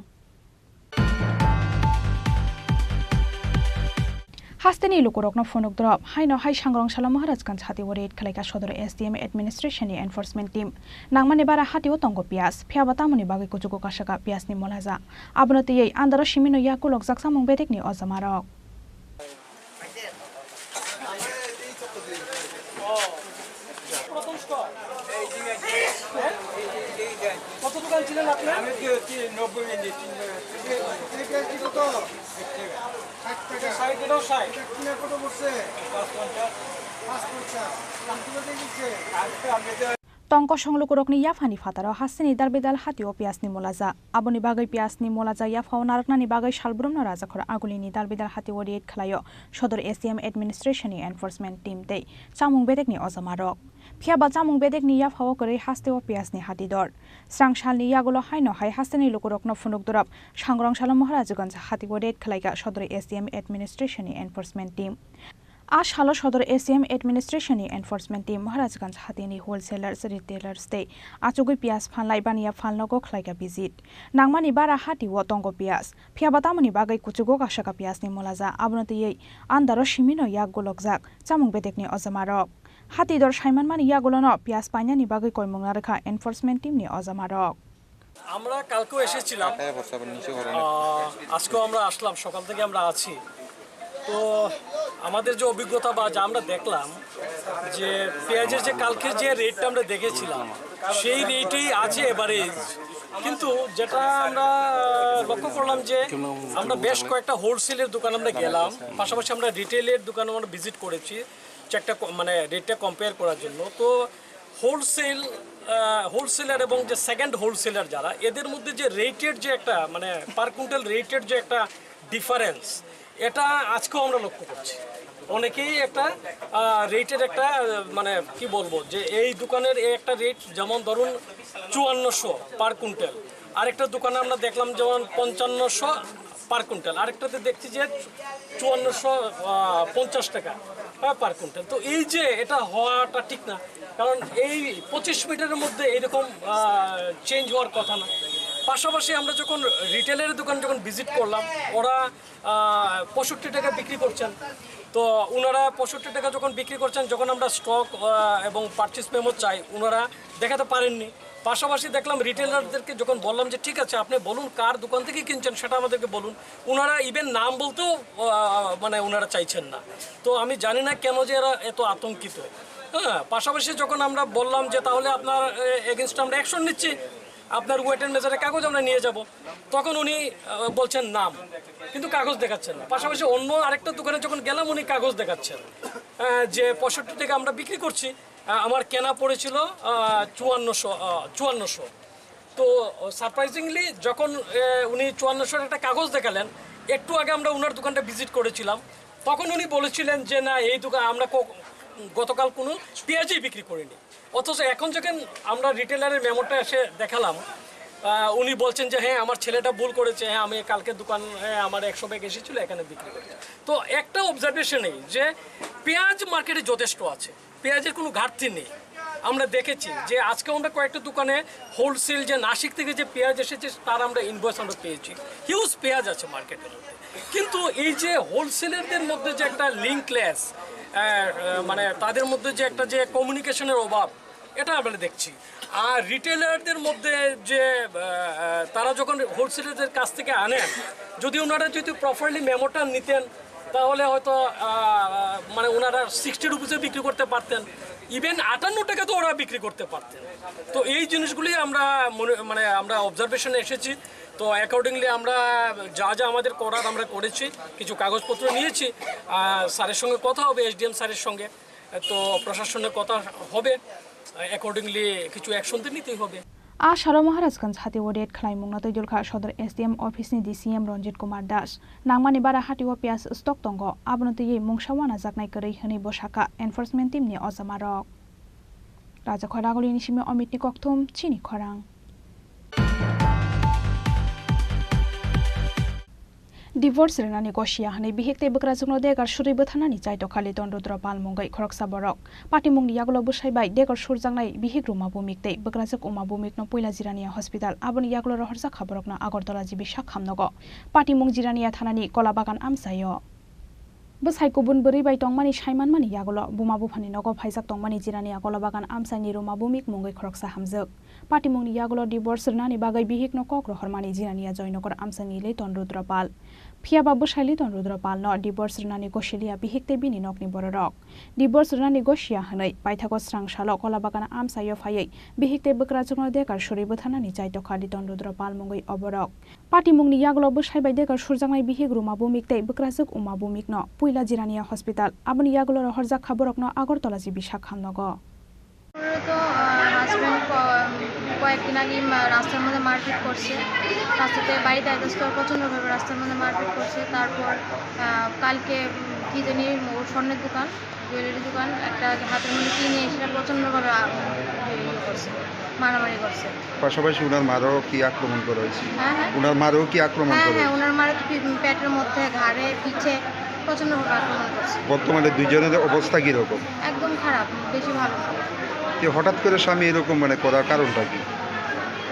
Hasteni lukurokno phonuk drop haino hai sangrong sala maharajganj hati orit khlaika sodor SDM administration ni enforcement team nangmani bara hati o tongo pias phiaba tamoni bagai kujugo kasaka pias ni molaja abonoti ei andaro simino yakulok jak samung bedek ni ojamarok
কত দোকান ছিলেন আপনি আমি 90 minute 60 কত 60 এটাও 60 কিনা কত বলছে 550
Tongko songlukurokni yafani fataro hasini darbedal hatio piasni molaja aboni bagai piasni molaja yafao naraknani bagai salbrumno rajakhor agulini darbedal hati oriet khlayo sodor SDM administration ni enforcement team tei chamung bedekni ojamarok phiaba chamung bedekni yafao kore hasteo piasni hatidor srangsalni yagulo haino hai hasteni lukurokno phunuk dorab sangrong sala maharajganj hati oriet khlaika sodor SDM administration ni enforcement team Ashalo sodor SDM administration ni enforcement team Maharajganj hatini wholesalers retailers te achugui pias phanlai bania phalnogo khlaika visit nangmani bara hati wo tongo pias phiabatamani bagai kuchugo kasaka pias ni molaja abnoti ei andaro simino yak gologjak chamung bedekni ojamarok hati dor saimanmani yagulono pias painani bagai koimungna rekha enforcement team ni ojamarok
আমরা কালকেও এসেছিলাম আজকেও আমরা আসলাম সকাল থেকে আমরা আছি তো আমাদের যে অভিজ্ঞতা বা যা আমরা দেখলাম যে পেঁয়াজের যে কালকে যে রেটটা আমরা দেখেছিলাম সেই রেটেই আছে এভারেজ কিন্তু যেটা আমরা লক্ষ্য করলাম যে আমরা বেশ কয়েকটা হোলসেলের দোকান আমরা গেলাম পাশাপাশি আমরা রিটেলের দোকানে আমরা ভিজিট করেছি যে একটা মানে রেটটা কম্পেয়ার করার জন্য তো হোলসেলার এবং যে সেকেন্ড হোলসেলার যারা এদের মধ্যে যে রেটের যে একটা মানে পার কুইন্টাল রেটের যে একটা ডিফারেন্স, এটা আজকেও আমরা লক্ষ্য করছি। অনেকেই একটা রেটের একটা মানে কি বলবো যে এই দোকানের একটা রেট যেমন ধরুন 5400 পার কুইন্টাল, আরেকটা দোকানে আমরা দেখলাম যেমন 5500 পার কুইন্টাল, আরেকটাতে দেখছি যে 5450 টাকা পার কুইন্টাল। তো এই যে এটা হওয়াটা ঠিক না, কারণ এই 25 মিটারের মধ্যে এরকম চেঞ্জ হওয়ার কথা না। পাশাপাশি আমরা যখন রিটেলের দোকান যখন ভিজিট করলাম, ওরা 65 টাকা বিক্রি করছেন। তো ওনারা 65 টাকা যখন বিক্রি করছেন, যখন আমরা স্টক এবং পারচেস মেমো চাই, ওনারা দেখাতে পারেননি। পাশাপাশি দেখলাম রিটেলারদেরকে যখন বললাম যে ঠিক আছে আপনি বলুন কার দোকান থেকে কিনছেন সেটা আমাদেরকে বলুন, ওনারা ইভেন নাম বলতেও মানে ওনারা চাইছেন না। তো আমি জানি না কেন যে এরা এত আতঙ্কিত। হ্যাঁ, পাশাপাশি যখন আমরা বললাম যে তাহলে আপনার এগেনস্টে আমরা অ্যাকশন নিচ্ছি, আপনার ওয়েট অ্যান্ড মেজারের কাগজ আমরা নিয়ে যাব, তখন উনি বলছেন নাম, কিন্তু কাগজ দেখাচ্ছেন না। পাশাপাশি অন্য আরেকটা দোকানে যখন গেলাম উনি কাগজ দেখাচ্ছেন যে 65 টাকা আমরা বিক্রি করছি, আমার কেনা পড়েছিল 5400। তো সারপ্রাইজিংলি যখন উনি 5400 একটা কাগজ দেখালেন, একটু আগে আমরা ওনার দোকানটা ভিজিট করেছিলাম, তখন উনি বলেছিলেন যে না এই দোকান আমরা গতকাল কোনো পেঁয়াজই বিক্রি করিনি। অথচ এখন যখন আমরা রিটেলারের মেমোটা এসে দেখালাম, উনি বলছেন যে হ্যাঁ আমার ছেলেটা ভুল করেছে, হ্যাঁ আমি কালকে দোকান আমার 100 ব্যাগ এসেছিলো এখানে বিক্রি করেছে। তো একটা অবজারভেশনেই যে পেঁয়াজ মার্কেটে যথেষ্ট আছে, পেঁয়াজের কোনো ঘাটতি নেই। আমরা দেখেছি যে আজকে আমরা কয়েকটা দোকানে হোলসেল যে নাসিক থেকে যে পেঁয়াজ এসেছে তার আমরা ইনভয়েস আমরা পেয়েছি, হিউজ পেঁয়াজ আছে মার্কেটের মধ্যে। কিন্তু এই যে হোলসেলারদের মধ্যে যে একটা লিঙ্কলেস, মানে তাদের মধ্যে যে একটা যে কমিউনিকেশনের অভাব, এটা আমরা দেখছি। আর রিটেলারদের মধ্যে যে তারা যখন হোলসেলারদের কাছ থেকে আনেন, যদি ওনারা যদি প্রপারলি মেমোটা নিতেন তাহলে হয়তো মানে ওনারা 60 রুপিসে বিক্রি করতে পারতেন, ইভেন 58 টাকা তো ওরা বিক্রি করতে পারতেন। তো এই জিনিসগুলি আমরা মানে আমরা অবজারভেশনে এসেছি। তো অ্যাকর্ডিংলি আমরা যা যা আমাদের করার আমরা করেছি, কিছু কাগজপত্র নিয়েছি, স্যারের সঙ্গে কথা হবে, এসডিএম স্যারের সঙ্গে, তো প্রশাসনের কথা হবে, অ্যাকর্ডিংলি কিছু অ্যাকশন তো নিতেই হবে।
আশারা মহারাজগঞ্জ হাতিও রেড খালাইমুং নাতৈজলখা সদর এসডিএম অফিসনি ডিসিএম রঞ্জিত কুमार दास नांगमानि बारा हातिओ पियास स्टक दंग आबनतयै मुंसावाना जागनाय करै हनै बसाका एनफोर्समेन्ट टीमनि अजामारक राजा खरागलिनि सिमे अमितनि कक्थुम चिनि खरां। डिवोर्स रेनानि गसिया हनै बिहेक्ते बक्राजोंनो देगार सुरैबो थानानि जायतो खालि दन्दुद्र पालमुंगै खरकसा बरक पाटिमुंनि यागुलो बुसाइबाय देगार सुरजांनाय बिहेग्रुमा बुमिकते बक्राजोक उमा बुमिकनो पुइला जिरानिया हस्पिटाल आबनि यागुलो रहरजा खबरकनो आगरतला जिबि साखामनगो पाटिमुं जिरानिया थानानि कलाबागान आमसायो बसाइ गुबुन बोरै बाय तंमानि साइमान मानि यागुलो बुमा बुफानि नगो फाइजाक तंमानि जिरानिया कलाबागान आमसाइनि रुमा बुमिक मुंगै खरकसा हामजोक पाटिमुंनि यागुलो डिवोर्स रेनानि बागै बिहेकनो कक्र हरमानि जिरानिया जयनगर आमसाइनि लैतन रुद्रपाल फियाबा बसाइलि तन रुद्रपाल न डिवोर्स रेनानि गसिलिया बिहेकते बिनि नकनि बररक डिवोर्स रेनानि गसिया हनै पाइथागो स्रांसालो कलाबागान आमसायो फायै बिहेकते बक्राजोंनो देगार सुरैबो थानानि जायतो खालि तन रुद्रपाल मुंगै अबरक पाटिमुंनि यागुलो बसाइबाय देगार सुरजांनाय बिहेग्रुमा बुमिकते बक्राजोक उमा बुमिकनो पुइला जिरानिया हस्पिटाल आबनि यागुलो रहरजा खबरकनो आगरतला जिबि साखामनगो।
তো হাজব্যান্ড কয়েকদিন আগে রাস্তার মধ্যে মারপিট করছে, রাস্তাতে বাড়িতে আসতে প্রচণ্ডভাবে রাস্তার মধ্যে মারপিট করছে। তারপর কালকে কী জানি ওর স্বর্ণের দোকান, জুয়েলারি দোকান, একটা হাতের মধ্যে কিনে সেটা প্রচণ্ডভাবে করছে, মারামারি করছে।
পাশাপাশি ওনার মারও কি আক্রমণ করা হয়েছে?
হ্যাঁ হ্যাঁ,
ওনার মারও কি আক্রমণ করা হয়েছে?
ওনার মারে পেটের মধ্যে, ঘাড়ে, পিঠে প্রচণ্ডভাবে আক্রমণ করছে।
বর্তমানে দুইজনের অবস্থা কীরকম?
একদম খারাপ, বেশি ভালো না।
হঠাৎ করে স্বামী এরকম মানে করার কারণটা কি?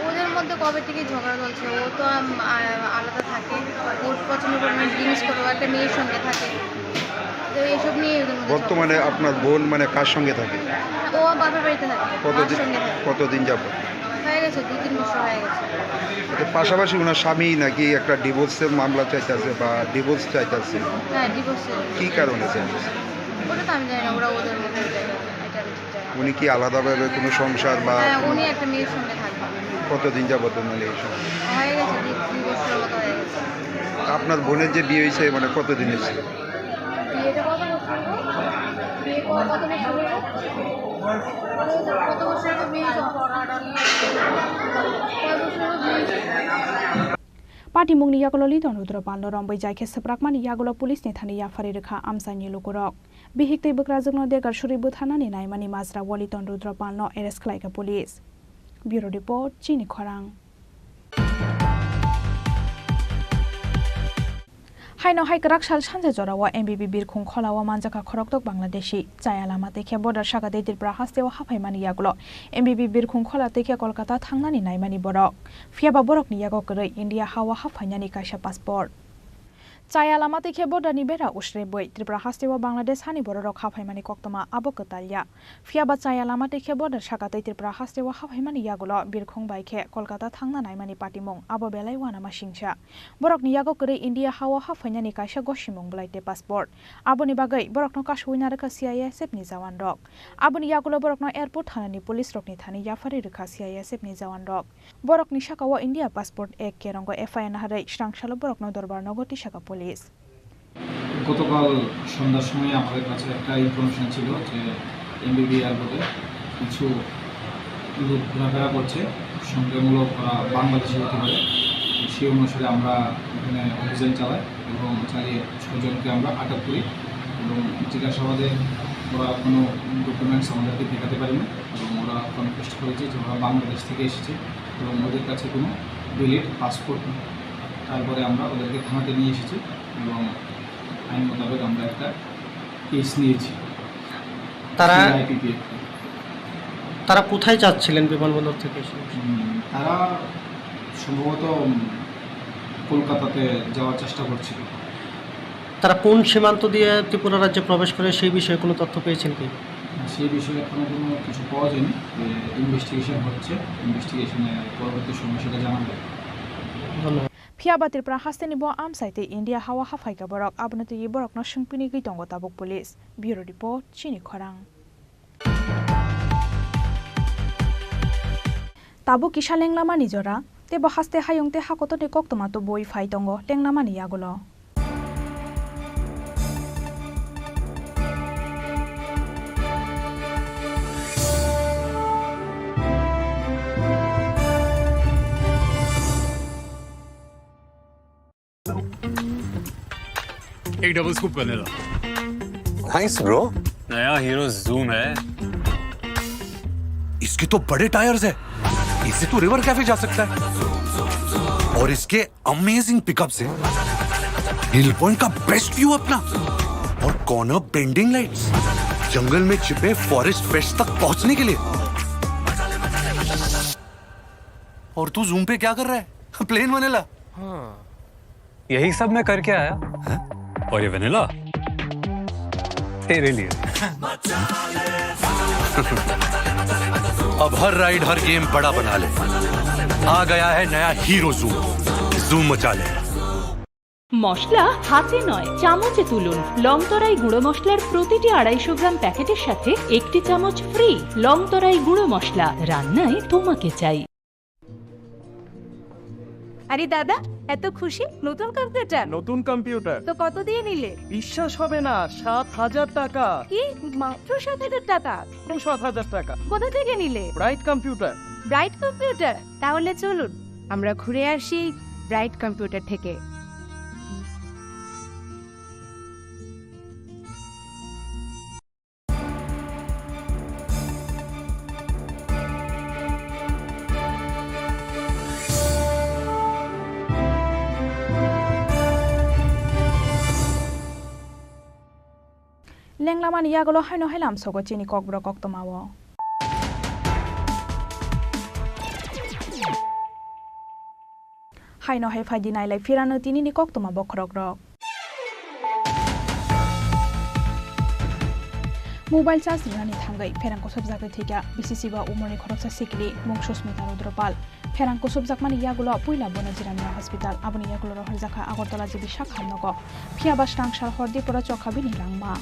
ওদের মধ্যে কবে থেকে ঝগড়া চলছে, ও তো আলাদা থাকে, ওর পছন্দ পরিমাণ জিনিস করবো, একটা মেয়ের সঙ্গে থাকে, তো এইসব নিয়ে
বর্তমানে আপনার বোন মানে কার সঙ্গে থাকে?
ও বাপের বাড়িতে থাকে।
কতদিন যাব?
হয়ে গেছে 2-3 বছর হয়ে গেছে।
পাশাপাশি ওনার স্বামী নাকি একটা ডিভোর্সের মামলা চাইতেছে বা ডিভোর্স চাইতেছে।
হ্যাঁ, ডিভোর্স।
কি কারণে চাইতেছে
ওটা তো আমি জানি না, ওরা ওদের মধ্যে।
উনি কি আলাদাভাবে কোনো সংসার বা?
উনি একটা মেয়ের সঙ্গে থাকবে।
কতদিন যাবত মানে এই সঙ্গে
হয়ে গেছে 2 বছর মতো হয়ে গেছে।
আপনার বোনের যে বিয়ে হয়েছে মানে কতদিন হয়েছে?
বিয়েটা কত বছর হলো? বিয়ে কত বছর হলো? কত বছর হলো বিয়ে? কয় বছর হলো বিয়ে?
Party mungni yagulo lidon udro panlo rombai jaike seprakmani yagulo police ni thani yafari rekha amsani lukurok. Bihikte bukrazugno degar shuribu thanani naimani mazra waliton rudro panlo arrest khlaika police. Bureau report Chini Khorang. Haino hai karak sal sanje jorawa MBB birkhung kholawa manjaka khoroktok Bangladeshi chaya lama tekhe border saga de Tripura hastewa hafaimani yagulo MBB birkhung khola tekhe Kolkata thangnani naimani borok fiaba borok ni yago koroi India hawa hafainani kaisa passport chaya lama tekhe border ni bera usre boi Tripura hastewa Bangladesh hani borok hafaimani koktoma abo kotalya fiaba chaya lama tekhe border saga de Tripura hastewa hafaimani yagulo birkhung baikhe Kolkata thangna naimani patimong abo belai wana masingsa borok ni yago koroi India hawa hafainani kaisa gosimong blaite passport aboni bagai borok no kasuina rekha CISF ni jawan rok aboni yagulo borok no airport thanani police rok ni thani yafari rekha CISF ni jawan rok borok ni sakawa India passport ek kerongo FIR na harai srangsalo borok no dorbar nogoti saka police
গতকাল সন্ধ্যার সময় আমাদের কাছে একটা information ছিল যে এমবিবি এয়ারপোর্টে কিছু লোক ঘোরাফেরা করছে সন্দেহমূলক বাংলাদেশি হতে পারে সেই অনুসারে আমরা এখানে অভিযান চালাই এবং চালিয়ে 6 জনকে আমরা আটক করি এবং জিজ্ঞাসাবাদে ওরা কোনো ডকুমেন্টস আমাদেরকে দেখাতে পারেনি এবং ওরা কনফেস্ট করেছে যে ওরা বাংলাদেশ থেকে এসেছে এবং ওদের কাছে কোনো ভ্যালিড পাসপোর্ট নেই তারপরে আমরা ওদেরকে থানাতে নিয়ে এসেছি এবং আইন মোতাবেক আমরা একটা কেস নিয়েছি
তারা কোথায় যাচ্ছিলেন বিমানবন্দর থেকে
তারা সম্ভবত কলকাতাতে যাওয়ার চেষ্টা করছিল
তারা কোন সীমান্ত দিয়ে ত্রিপুরা রাজ্যে প্রবেশ করে সেই বিষয়ে কোনো তথ্য পেয়েছেন কি
সেই বিষয়ে এখনো কোনো কিছু পাওয়া যায়নি ইনভেস্টিগেশন হচ্ছে ইনভেস্টিগেশনে পরবর্তী সময় সেটা জানা যাবে
ধন্যবাদ
Fiaba Tripura hasteni bo amsaite India hawa hafaika borok abnati borok no sungpini gitongo tabuk police Bureau report Chini Khorang Tabu kisha lenglama ni jora te bo haste hayongte hakoto ne koktoma to boi phai tongo lenglama ni yagulo
एक double scoop vanilla
nice bro
नया Hero Xoom है
इसके तो बड़े tyres है इससे तो river cafe जा सकता है और इसके अमेजिंग पिकअप से हिल पॉइंट का बेस्ट व्यू अपना और कॉर्नर बेंडिंग लाइट्स जंगल में छिपे फॉरेस्ट फेस्ट तक पहुंचने के लिए और तू जूम पे क्या कर रहा है प्लेन वनीला
हाँ यही सब मैं करके आया है? और ये वनीला तेरे लिए
अब हर राइड हर गेम बड़ा बना ले आ गया है नया हीरो जूम जूम मचा ले
মশলা হাতে নয় চামচে তুলুন লংতরাই গুঁড়ো মশলার প্রতিটি 250 গ্রাম প্যাকেটের সাথে একটি চামচ ফ্রি লংতরাই গুঁড়ো মশলা রান্নায় তোমাকে চাই
আরে দাদা এত খুশি নতুন কম্পিউটার তো কত দিয়ে নিলে
বিশ্বাস হবে না 7000 টাকা
কি মাত্র 7000 টাকা
7000 টাকা
কোথা থেকে নিলে
ব্রাইট কম্পিউটার
তাহলে চলুন আমরা ঘুরে আসি ব্রাইট কম্পিউটার থেকে
Lenglama ni yagulo haino hailam sogo Chini Kokborok oktomawo haino hai phai dinai lai firano tini ni koktoma bokrok rok Mobile charge rani thangai ferang ko sobjagai thika BCC ba umorni khoroksa sikli mungsu smita rudropal ferang ko sobjakmani yagulo puila bona jirani hospital aboni yagulo rohorjaka agortala jibi shakha nogo phiaba strangshal hordi pora chokhabi ni rangma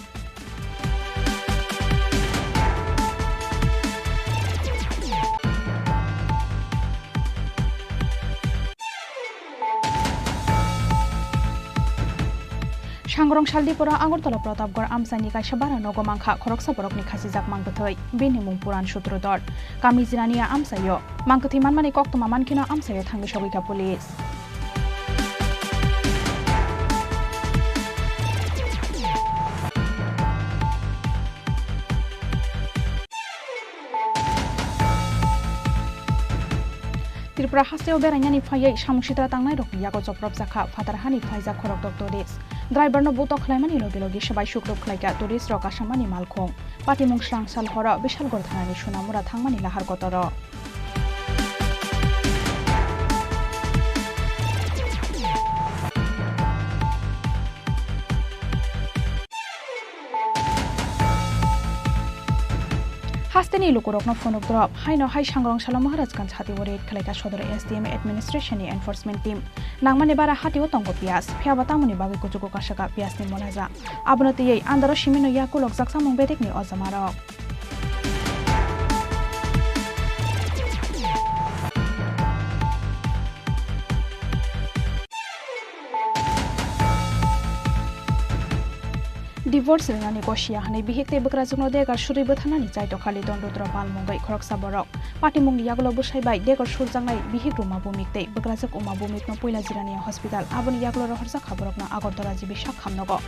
Shangrong Shaldipura Agortala Protapgor Amsani Kaishabara Nogomangka Khoroksa Borokni Khasijak Mangkatoi Bini Mungpuran Sutrodor Kami Jirania Amsayo Mangkati Manmani Koktoma Mankina Amsayo Thangi Shogika Police दैदिरफ्रा हास्टेयाव बेरायनानै फायै सामुसित्रा तांनाय रकनि यागो जब्रब जाखा father हानि Faiza खरकदक tourist ड्राइभारनो बुतो खलायमानि लगे लगे सबाय सुक्रुब खलायगा tourist रक आसामानि मालखं पाटिमुं स्रां सालहर बिशालगड़ थानानि सुनामुरा थांमानि लाहार गतर हास्टेनि लुकुरकनो फनकद्रप हाइनो high सांग्रं सालो महाराजगंज हातिव रेड खलायगा सदर एसडीएम एडमिनिस्ट्रेशननि एनफोर्समेंट टीम नांमाने बारा हातिव तंग पियास फियाबा तामुनि बागै कुजुगो काशका पियासनि मनाजा आबनतियै आन्दारो सिमिनो याकुलक जाकसामुं बेदेखनि अजमारक divorce rani gosia hanai bihekte bakra jungno degar suribo thanani jaito khali dondodro palmungai khoroksa borok patimung yagulo busaibai degar surjangnai bihek ruma bumikte bakra jak uma bumikno poila jirani hospital aboni yagulo rohorja khaborokna agortala jibi shak khamnogo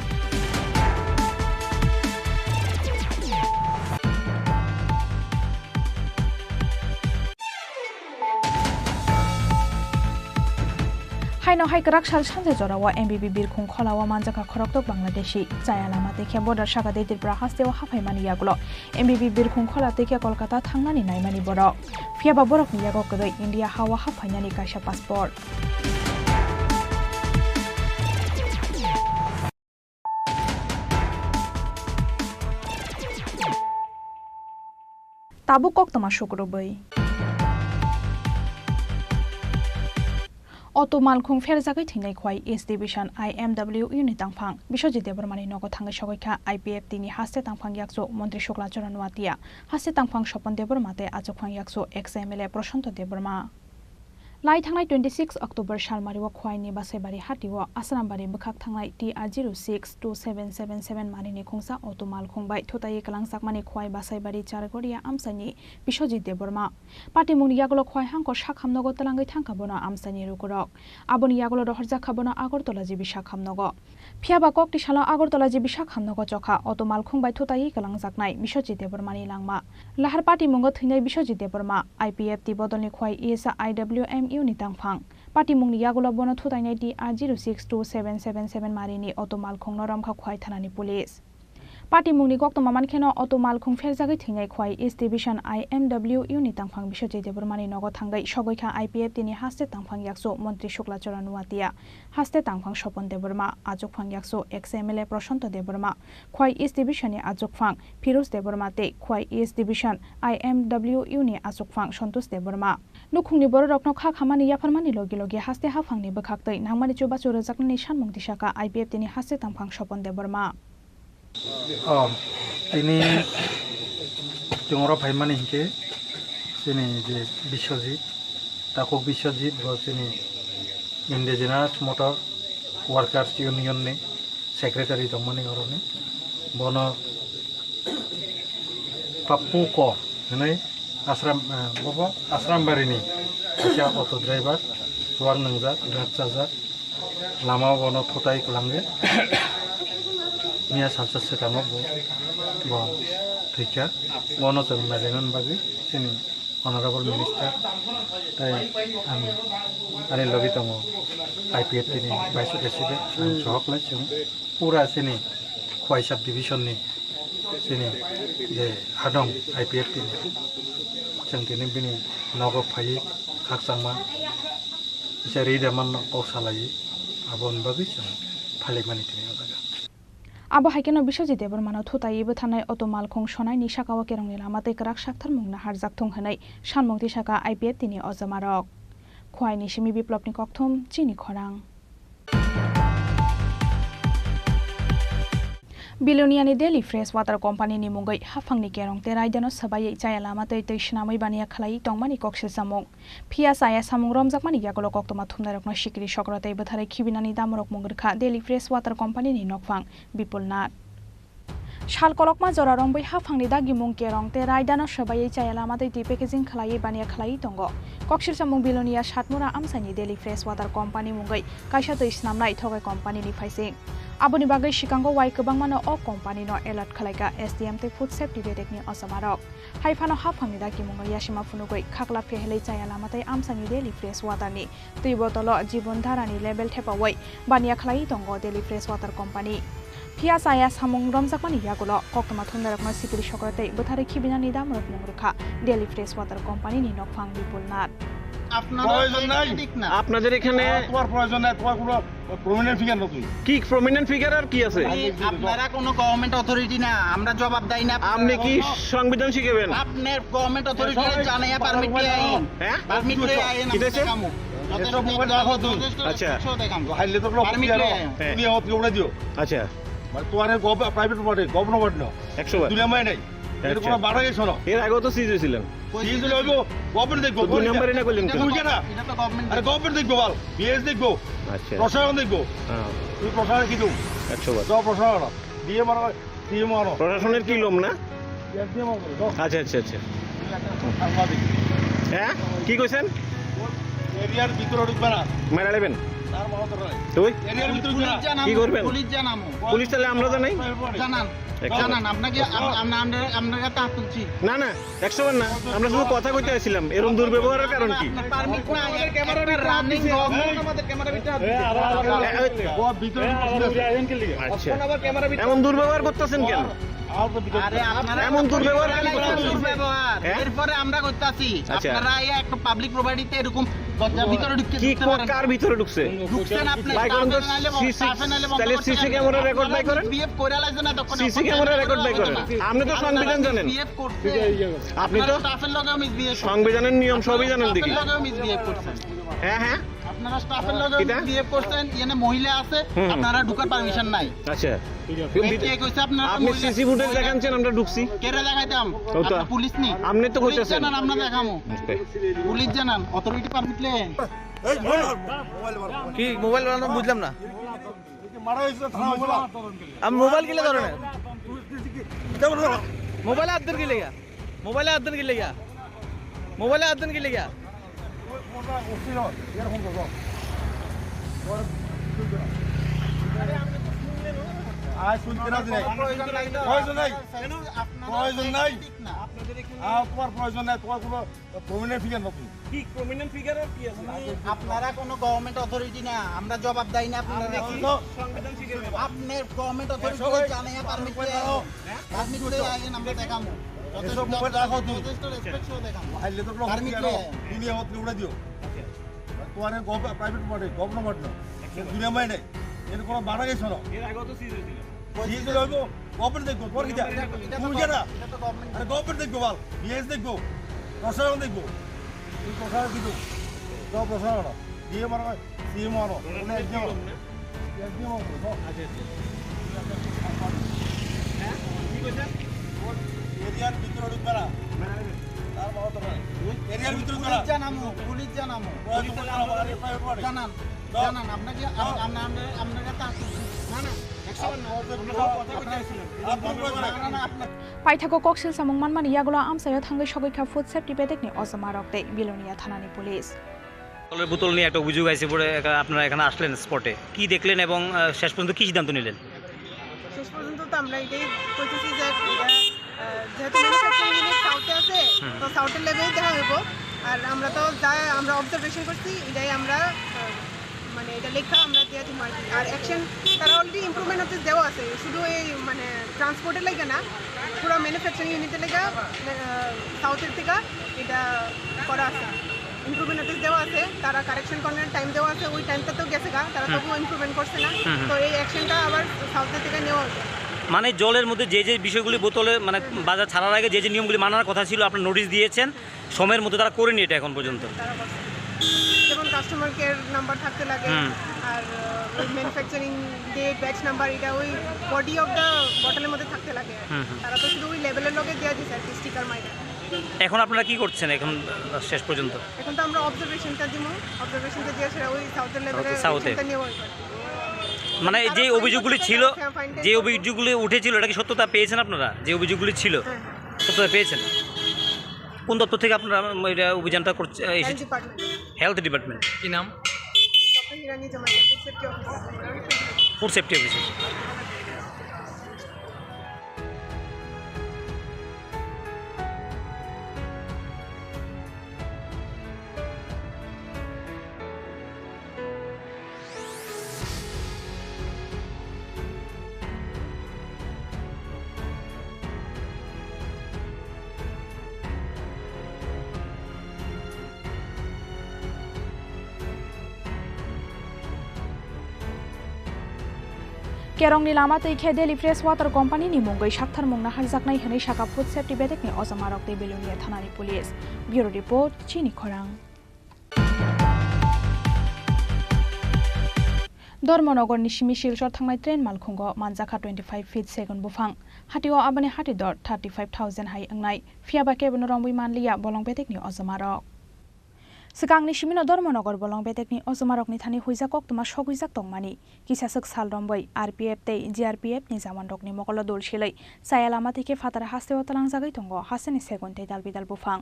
हाइनो हाइकराक साल सानजे जरावा एमबिबि बिरखुं खलावा मानजाका खरकतक बांलादेशी जाया लामा देखिया border saga दैदिरफ्रा हास्टेयाव हाफायमानि यागुलो एमबिबि बिरखुं खला देखिया कलकाता थांनानि नायमानि बरक फियाबा बरकनि यागो गदै India हावा हाफायनानि कायसा passport ताबु कक्तमा शुक्रबै অটো মালখুং ফেরজাগৈ থিনাই খোয়াই এস ডিভিশন IMW ইউনি তাংফাং বিশ্বজিৎ দেববর্মানি নগ থাঙ্গै সগৈখা IPF তিনি হাস্তে তাংফাং ইয়াকসো মন্ত্রী শুক্লা চরণ ওয়াতিয়া হাস্তে তাংফাং স্বপন দেববর্মাতে আজকফাং ইয়াকসো XMLA প্রশান্ত দেববর্মা লাই थांनाय 26 अक्टोबर सालमारिव खवाइनि बासाइबारि हातिव आसारामबारि बखाक थांनाय TR062777 मारिनि खुंसा अटो मालखुंबाय थोतायै कलांसाकमानि खवाइ बासाइबारि चारगरिया आमसानि बिश्वजित देबबर्मा पाटिमुनि यागुलो खवाइ हांको साखामनगो तलांगै थांखाबोनो आमसानि रुकुरक आबोनि यागुलो रहरजा खाबोनो आगरतला जिबि साखामनगो फियाबा कक्ति सालाव आगरतला जिबि साखामनगो चखा अटो मालखुंबाय थोतायै कलांजाकनाय बिश्वजित देबबर्मानि लांमा लाहार पाटिमुंगो थैनाय बिश्वजित देबबर्मा IPF ति बदलनि खवाइ ESA IWM इउनि तांफां पाटिमुंनि यागुलो बनो थुतायनाय TR062777 मारिनि अटो मालखुंनो रमखा खवाइ थानानि पुलिस पाटिमुंनि गक्तमा मानखेनो अटो मालखुं फेरजागै थैनाय Khowai S डिभिशन IMW इउनि तांफां Biswajit देबबर्मानि नगो थांगै सगैखा IPF तिनि हास्ते तांफां याकसो मन्त्री शुक्ला चरण वातिया हास्ते तांफां स्वपन देबबर्मा आजकफां याकसो XMLA प्रशाন্ত देबबर्मा खवाइ एस डिभिशननि आजकफां फिरोज देबबर्मा ते खवाइ एस डिभिशन IMW इउनि आजकफां सन्तोष देबबर्मा नुखुंनि बर रकनो खा खामानि याफारमानि लगे लगे हास्ते हाफांनि बखाक्तै नांमानि चुबाचु रोजाकनानि सानमुं दिसाका IPF तिनि हास्ते तांफां स्वपन देबबर्मा
তিনি জংরা ভাইমানি হিকে তিনি যে বিশ্বজিৎ তাকো বিশ্বজিৎ তিনি ইন্ডিজিনাস মোটর ওয়ার্কার্স ইউনিয়ননি সেক্রেটারি দমনি ঘরনি বন পাপ্পু ক হनै आश्रामबारिनि सासे अट' ड्राइभार जवान नंजा घात जाजाक लामा बन थथाय लांगे मिया सालसा सेटामो ब थैखा बनो जों नायलायनान बागै जोंनि अनारेबल मिनिस्टार ताय आंनि लगे दङ IPF तिनि भाइस प्रेसिडेन्ट सहकलाय जों पुरा जोंनि खवाइ साब डिभिजननि जोंनि जे हादं IPF तिनि जों दिनै बिनि नगो फायै खाकसांमा बिसोर रिदामान कौसालायै आबोन बागै जों फालिमानि दिनै जागा
आबो हाइकेनो बिश्वजित देबबर्मानो थुतायैबो थानाय अटो मालखुं सनायनि साकावा केरंनि लामातै कराक साक्थार मुंना हारजाकथुं होनै सानमुंति साका IPF तिनि अजमारक खवाइनि सिमी बिप्लबनि कक्थुम चिनी खरां बिलोनियानि डेली फ्रेश वाटर कम्पानीनि मुंगै हाफांनि केरंते रायदानो सबायै जाया लामातै तै सिनामै बानिया खलाई टंमानि कक्सिल सामुं फिया साया सामुं रमजाकमानि यागुलो कक्तमा थुमनायरकनो सिकिरि सकरतै बोथारै खिबिनानि दामरक मुंगरखा डेली फ्रेश वाटर कम्पानीनि नकफां बिपुल नाथ शाल कलकमा जरा रंबै हाफांनि दागि मुं केरंते रायदानो सबायै जाया लामातै दै पेकेजिं खलाई बानिया खलाई दंग कक्सिल सामुं बिलोनिया सातमुरा आमसानि डेली फ्रेश वाटर कम्पानी मुंगै कायसा दै स्नामनाय थगाय कम्पानीनि फाइसिं Aboni bagai shikango wai kebang mano o company no alert khalaika SDM te food safety bedekni osamarok. Haifano haphamida kimungo yashima funugoi khakla fehelei chaya lamatai amsani daily fresh water ni tui botolo jibon dharani level thepawai bania khlai tongo daily fresh water company. Pia saya samung romjakmani yagulo koktoma thondarakma sikiri sokrate bothare khibinani dam rokmung rekha daily fresh water company ni nokfang bipulnat.
আপনাদের এখানে তোমার প্রয়োজন নাই তোমার কোনো prominent figure নতুন কি prominent figure আর কি আছে
আপনারা কোনো গভর্নমেন্ট অথরিটি না আমরা জবাব দেই না
আপনি কি সংবিধান শিখাবেন
আপনার গভর্নমেন্ট অথরিটি জানাইয়া পারমিট লই আইন
হ্যাঁ
পারমিট লই আইন
কি দেছে
এসব মোবাইল রাখো তুমি
আচ্ছা
হাইলে তো পারমিট লই আইন
তুমি হতে উড়ে দিও আচ্ছা মানে তোমার প্রাইভেট প্রপার্টি গভর্নমেন্ট না 100 দুনিয়া মাই নাই এর কোনো বাড়া গেছ না এর আগেও তো সিজ হইছিলেন সিজ হইলো গভর্নমেন্ট দেখবো দুই নম্বরে না কইলেন তুই জানা এটা তো গভর্নমেন্ট আরে গভর্নমেন্ট দেখবো বল বিএস দেখবো আচ্ছা প্রশাসন দেখবো হ্যাঁ তুই প্রশাসন কি দেব 100 বার দাও প্রশাসন দিয়ে মারো দিয়ে মারো প্রশাসনের কি লোম না আচ্ছা আচ্ছা আচ্ছা হ্যাঁ কি কইছেন এরিয়ার ভিতরে ঢুকবা না মেরা নেবেন তার মত রয় তুই এরিয়ার ভিতরে কি করবেন পুলিশ জানামু পুলিশ তাহলে আমরা জানাই জানান জানান আপনাকে আমরা তা তুলছি না না 100 বার না আমরা শুধু কথা কইতে আইছিলাম এরকম দুর্ব্যবহারের কারণ কি পারমিট না আমাদের ক্যামেরা রানিং আমাদের ক্যামেরা ভিতরে আচ্ছা এমন দুর্ব্যবহার করতেছেন কেন আরে আপনারা এমন দুর্ব্যবহার কেন করতেছেন এরপরে আমরা করতেছি আপনারা একটা পাবলিক প্রপার্টিতে এরকম ভিতরে ঢুকতে পারেন কার ভিতরে ঢুকছে ঢুকছেন আপনি তাহলে সিসি ক্যামেরা রেকর্ড বাই করেন বিএফ করে লাগছে না তখন সিসি ক্যামেরা রেকর্ড বাই করেন আপনি তো সংবিধান জানেন বিএফ করতে আপনি তো স্টাফের লগে মিসবিহেভ সংবিধানের নিয়ম সবই জানেন দেখি স্টাফের লগে মিসবিহেভ করছেন হ্যাঁ হ্যাঁ আপনারা স্টাফের লগে মিসবিহেভ করছেন এখানে মহিলা আছে আপনারা ঢোকার পারমিশন নাই আচ্ছা কে কইছে আপনারা আপনি সিসি ফুটেজ দেখাচ্ছেন আমরা ঢুকছি কেরে দেখাইতাম আপনারা পুলিশ নি আপনি তো কইতেছেন জানান আমরা দেখামু পুলিশ জানান অথরিটি পারমিট লেন এই কি মোবাইল বানানো বুঝলাম না মারা হইছে থানা হইছে আমি মোবাইল কিলে ধরে না মোবাইল হাত ধরে গিয়া মোবাইল হাত ধরে গিয়া মোবাইল হাত ধরে গিয়া আজ শুনতে না দিই প্রয়োজন নাই প্রয়োজন নাই তোমার প্রয়োজন নাই তোমার কোনো প্রমিনেন্ট ফিগার নতুন কি প্রমিনেন্ট ফিগার আর কি আছে আপনারা কোনো গভর্নমেন্ট অথরিটি না আমরা জবাব দেই না আপনারা সংবিধান শিখাবেন আপনার গভর্নমেন্ট অথরিটি জানাইয়া পারমিট দাও পারমিট লই আইন আমরা দেখামু এসব মোবাইল রাখো তুমি রেসপেক্ট সহ দেখামু আইলে তো পারমিট লই দুনিয়া হতে উড়ে দিও তোমার প্রাইভেট প্রপার্টি গভর্নমেন্ট না দুনিয়া মাই নাই এর কোনো বাড়া গেছ না এর আগেও তো সিজ হইছিল সিজ হইলো গভর্নমেন্ট দেখবো পর কি তুমি জানা আরে গভর্নমেন্ট দেখবো বল বিএস দেখবো প্রশাসন দেখবো তুই প্রশাসন কি দেবো দাও প্রশাসন দিয়ে মারো দিয়ে মারো এরিয়ার ভিতরে ঢুকবে না তার মত নয় এরিয়ার ভিতরে পুলিশ জানামু জানান জানান আপনাকে আপনাকে তা না না
পাইথাকো কক্সিল সামং মানমানি ইয়াগুলো আমসায় থাঙ্গै সগৈখা ফুড সেফটি বেদেকনি অজমা রক্তে বিলোনিয়া থানানি পুলিশ
জলের বোতল নিয়ে একটা অভিযোগ আছে পরে আপনারা এখানে আসলেন স্পটে কি দেখলেন এবং শেষ পর্যন্ত কি সিদ্ধান্ত নিলেন
শেষ পর্যন্ত তো আমরা এটাই কইতেছি যে যেহেতু ম্যানুফ্যাকচারিং ইউনিট সাউথে আছে তো সাউথের লেভেলে দেখা হইব আর আমরা তো যা আমরা অবজারভেশন করছি এটাই আমরা মানে এটা লেখা আমরা দিয়ে দিই মার্কেট আর অ্যাকশন তারা অলরেডি ইমপ্রুভমেন্ট হচ্ছে দেওয়া আছে শুধু এই মানে ট্রান্সপোর্টের লেগে না পুরো ম্যানুফ্যাকচারিং ইউনিটের লেগে সাউথের থেকে এটা করা আছে ইমপ্রুভমেন্ট নোটিস দেওয়া আছে তারা কারেকশন করার টাইম দেওয়া আছে ওই টাইমটা তো গেছে গা তারা তবুও ইমপ্রুভমেন্ট করছে না তো এই অ্যাকশনটা আবার সাউথের থেকে নেওয়া হবে
মানে জলের মধ্যে যে যে বিষয়গুলি বোতলে মানে বাজার ছাড়ার আগে যে যে নিয়মগুলি মানার কথা ছিল আপনার নোটিশ দিয়েছেন সময়ের মধ্যে তারা করেনি এটা এখন পর্যন্ত
যেমন কাস্টমার কেয়ার নাম্বার থাকতে লাগে আর ওই ম্যানুফ্যাকচারিং ডেট ব্যাচ নাম্বার এটা ওই বডি অফ দ্য বটলের মধ্যে থাকতে লাগে তারা তো শুধু ওই লেভেলের লগে দেওয়া দিয়েছে আর কি স্টিকার মাইরা
এখন আপনারা কি করছেন এখন শেষ পর্যন্ত
এখন তো আমরা অবজারভেশনটা দিব অবজারভেশনটা দিয়ে সেটা ওই সাউথের লেভেলে সেটা নিয়ে ওই
মানে যে অভিযোগগুলি ছিল যে অভিযোগগুলি উঠেছিল এটা কি সত্যতা পেয়েছেন আপনারা যে অভিযোগগুলি ছিল সত্যতা পেয়েছেন কোন দপ্তর থেকে আপনারা এটা অভিযানটা করছে এসেছে হেলথ ডিপার্টমেন্ট কি নাম
ডক্টর হিরানি জামাইয়া food safety officer
food safety officer.
Kerongni lama tei Daily Fresh Water Company ni munggai sakthar mungna harjaknai hwnei saka food safety bedekni ojamarok tei Belonia thanani police. Bureau report Chini Khorang. Dormonogorni Simi Silchor thangnai train malkhungo manjaka 25 feet second bufang. Hatio abani hatidor 35,000 hai angnai. Fiaba kebon rombui manliya bolong bedekni ojamarok. Sikangni Simino Dormonogor bolong bedekni ojamarokni thani huijak koktuma sogujak tongmani kisasuk sal romboi RPF tei GRPF ni jamanrokni mokolo dolsilei sayalama teke fatara hasteo talangjagai tongo haseni segon tei dalbidal bufang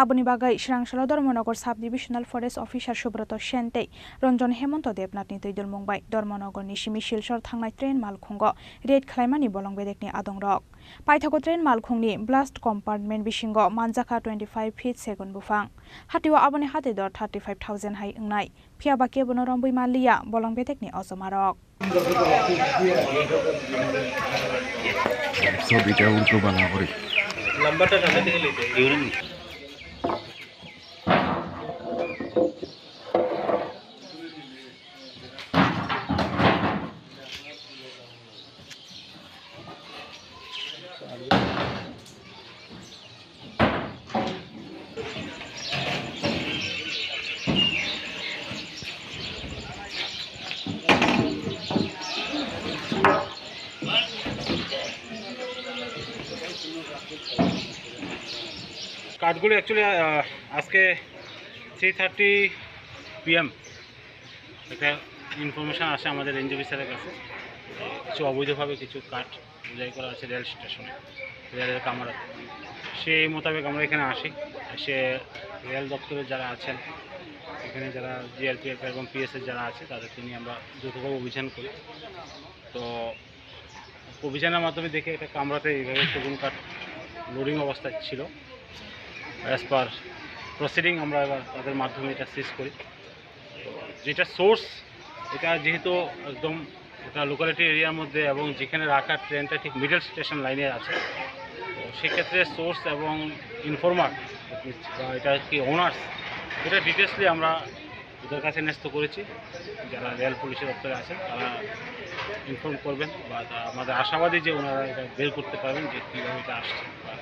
aboni bagai Srangsalo Dormonogor Sub Divisional Forest Officer Subroto Sen tei Ranjan Hemonto Debnatni toidol mungbai Dormonogorni Simi Silchor thangnai train malkhungo red khlaimani bolong bedekni adongrok paithago train malkhungni blast compartment bisingo manjaka 25 feet second bufang hatio aboni hatidor 35,000 hai angnai fiaba kebono rombui maliya bolong bedekni ojomarok
সব এটা উল্টো বানা করে
লম্বাটা কাছে থেকে লইতে urine কাঠগুলো অ্যাকচুয়ালি আজকে 3:30 PM একটা ইনফরমেশান আসে আমাদের রেঞ্জ অফিসারের কাছে কিছু অবৈধভাবে কিছু কাঠ বোঝাই করা আছে রেল স্টেশনে রেলের কামরাতে সেই মোতাবেক আমরা এখানে আসি এসে রেল দপ্তরে যারা আছেন এখানে যারা GRPF এবং PSF যারা আছে তাদেরকে নিয়ে আমরা দ্রুতভাবে অভিযান করি তো অভিযানের মাধ্যমে দেখে এটা কামরাতে এইভাবে সেগুন কাঠ লোডিং অবস্থায় ছিল অ্যাজ পার প্রসিডিং আমরা এবার তাদের মাধ্যমে এটা সিজ করি তো যেটা সোর্স এটা যেহেতু একদম এটা লোকালিটি এরিয়ার মধ্যে এবং যেখানে রাখা ট্রেনটা ঠিক মিডল স্টেশন লাইনে আছে তো সেক্ষেত্রে সোর্স এবং ইনফরমার বা এটা কি ওনার্স এটা ডিটেলসলি আমরা ওদের কাছে ন্যস্ত করেছি যারা রেল পুলিশের দপ্তরে আছেন তারা ইনফর্ম করবেন বা আমাদের আশাবাদী যে ওনারা এটা বের করতে পারবেন যে কীভাবে এটা আসছে বা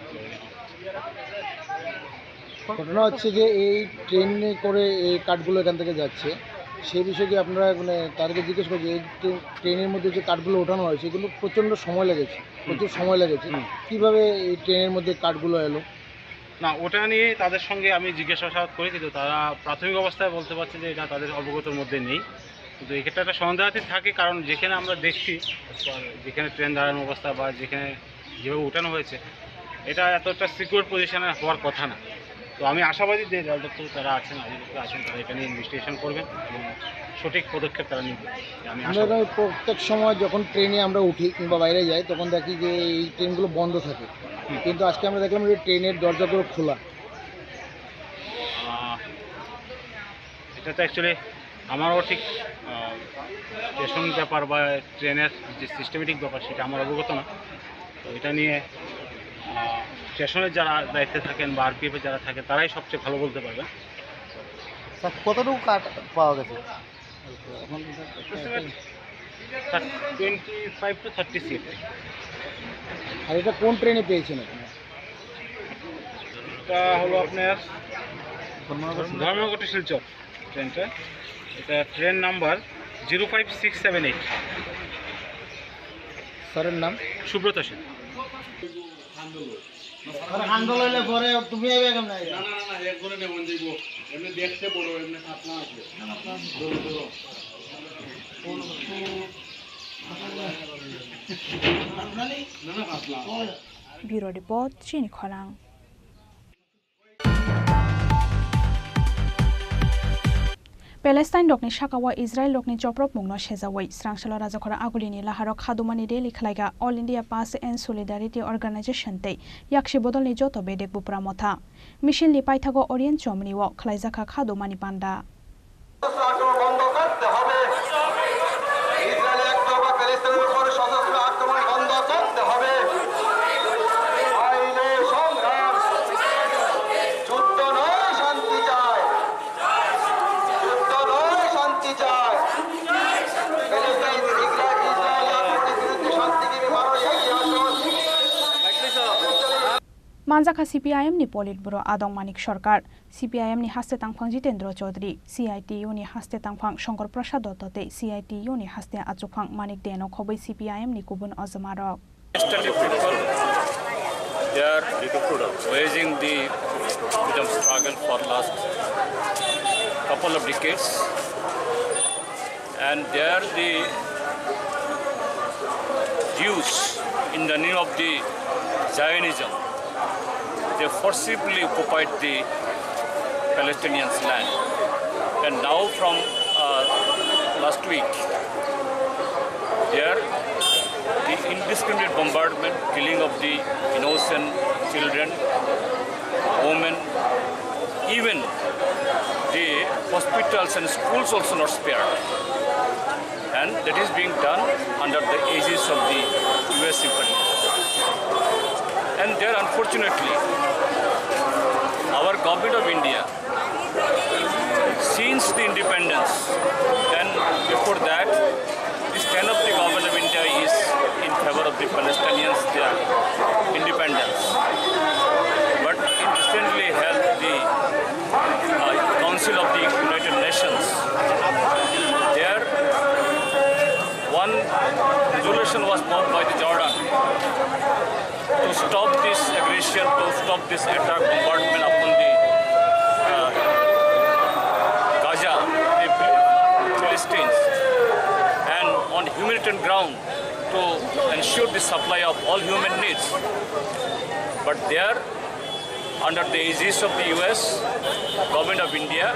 ঘটনা হচ্ছে যে এই ট্রেনে করে এই কাঠগুলো এখান থেকে যাচ্ছে সেই বিষয়ে আপনারা মানে তাদেরকে জিজ্ঞেস করছি এই ট্রেনের মধ্যে যে কাঠগুলো ওঠানো হয় সেগুলো প্রচণ্ড সময় লেগেছে প্রচুর সময় লেগেছে কীভাবে এই ট্রেনের মধ্যে কাঠগুলো এলো
না ওটা নিয়ে তাদের সঙ্গে আমি জিজ্ঞাসাবাদ করি কিন্তু তারা প্রাথমিক অবস্থায় বলতে পারছে যে এটা তাদের অবগতর মধ্যে নেই কিন্তু এক্ষেত্রে একটা সন্দেহাতীত থাকে কারণ যেখানে আমরা দেখছি যেখানে ট্রেন দাঁড়ানো অবস্থা বা যেখানে যেভাবে ওঠানো হয়েছে এটা এতটা সিকিউর পজিশনে হওয়ার কথা না তো আমি আশাবাদী যে রেল দপ্তর যারা আছেন আধিকারিকরা আছেন তারা এটা নিয়ে ইনভেস্টিগেশন করবেন এবং সঠিক পদক্ষেপ তারা নেবেন
আমরা প্রত্যেক সময় যখন ট্রেনে আমরা উঠি কিংবা বাইরে যাই তখন দেখি যে এই ট্রেনগুলো বন্ধ থাকে কিন্তু আজকে আমরা দেখলাম যে ট্রেনের দরজাগুলো খোলা
এটা তো অ্যাকচুয়ালি আমারও ঠিক স্টেশন ব্যাপার বা ট্রেনের যে সিস্টেমেটিক ব্যাপার সেটা আমার অবগত না তো এটা নিয়ে স্টেশনের যারা দায়িত্বে থাকেন বা RPF যারা থাকেন তারাই সবচেয়ে ভালো বলতে পারবেন
কতটুকু কাঠ পাওয়া গেছে
25 to 30 সিট
আর এটা কোন ট্রেনে পেয়েছেন
এটা হলো আপনার ধর্মনগর টু শিলচর ট্রেনটা এটা ট্রেন নাম্বার 05678
স্যারের নাম
সুব্রত সেন
আন্দোলনে পরে তুমি আইবে কেমন না
না এক করে নেমন যাইব এমনি দেখতে বড় এমনি পাতলা আছে
Bureau report Chini Khorang. Palestine lokni shakawa Israel lokni choprop mungno shezawai srangshalo rajakhora agulini laharo khadumani reli khlaiga All India Pass and Solidarity Organization te yakshi bodolni joto bedek bupra motha mission li paithago Orient Chomni wo khlaijaka khadumani panda Manjaka CPIM ni Politburo Adong Manik Sarkar, CPIM ni haste tangphang Jitendra Chaudhary, CITU ni haste tangphang Shankar Prasad Dottote, CITU ni haste achuphang Manik Deno khobai CPIM ni kubun Azamarok.
They are waging the freedom struggle for last couple of decades, and they are the Jews in the name of the Zionism. They forcibly occupied the Palestinians' land, and now from last week, there the indiscriminate bombardment, killing of the innocent children, women, even the hospitals and schools also not spared, and that is being done under the aegis of the US imperialism. And there, unfortunately, our government of India, since the independence and before that, the stand of the government of India is in favor of the Palestinians, their independence. But it recently held the Council of the United Nations. There, one resolution was passed by the Jordan to stop this aggression, to stop this attack, bombardment upon the Gaza, the Philistines, and on humanitarian ground to ensure the supply of all human needs. But there, under the aegis of the US, government of India,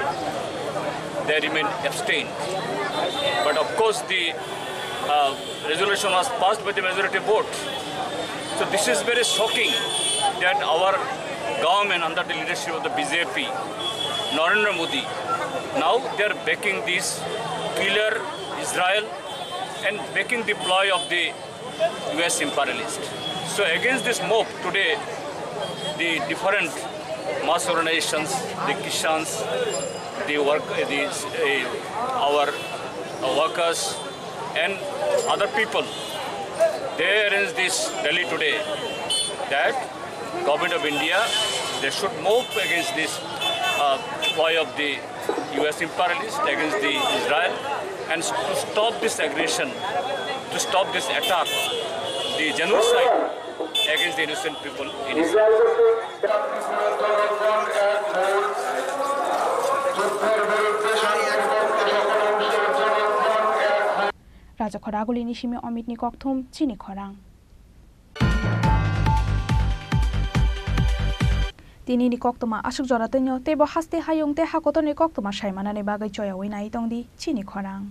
they remain abstained. But of course, the resolution was passed by the majority vote. So this is very shocking that our government under the leadership of the BJP, Narendra Modi, now they are backing this killer Israel and backing the ploy of the US imperialist. So against this mob today, the different mass organizations, the Kishans, our workers and other people, they arranged this rally today that government of India, they should move against this ploy of the US imperialists against the Israel, and to stop this aggression, to stop this attack, the genocide against the innocent people in Israel.
Rajakhora agulini shimi Amit ni kokthum Chini Khorang. Tini ni koktuma asuk joratenyo tebo haste hayung te hakoto ni koktuma shaimana ni bagai choya wina itongdi Chini Khorang.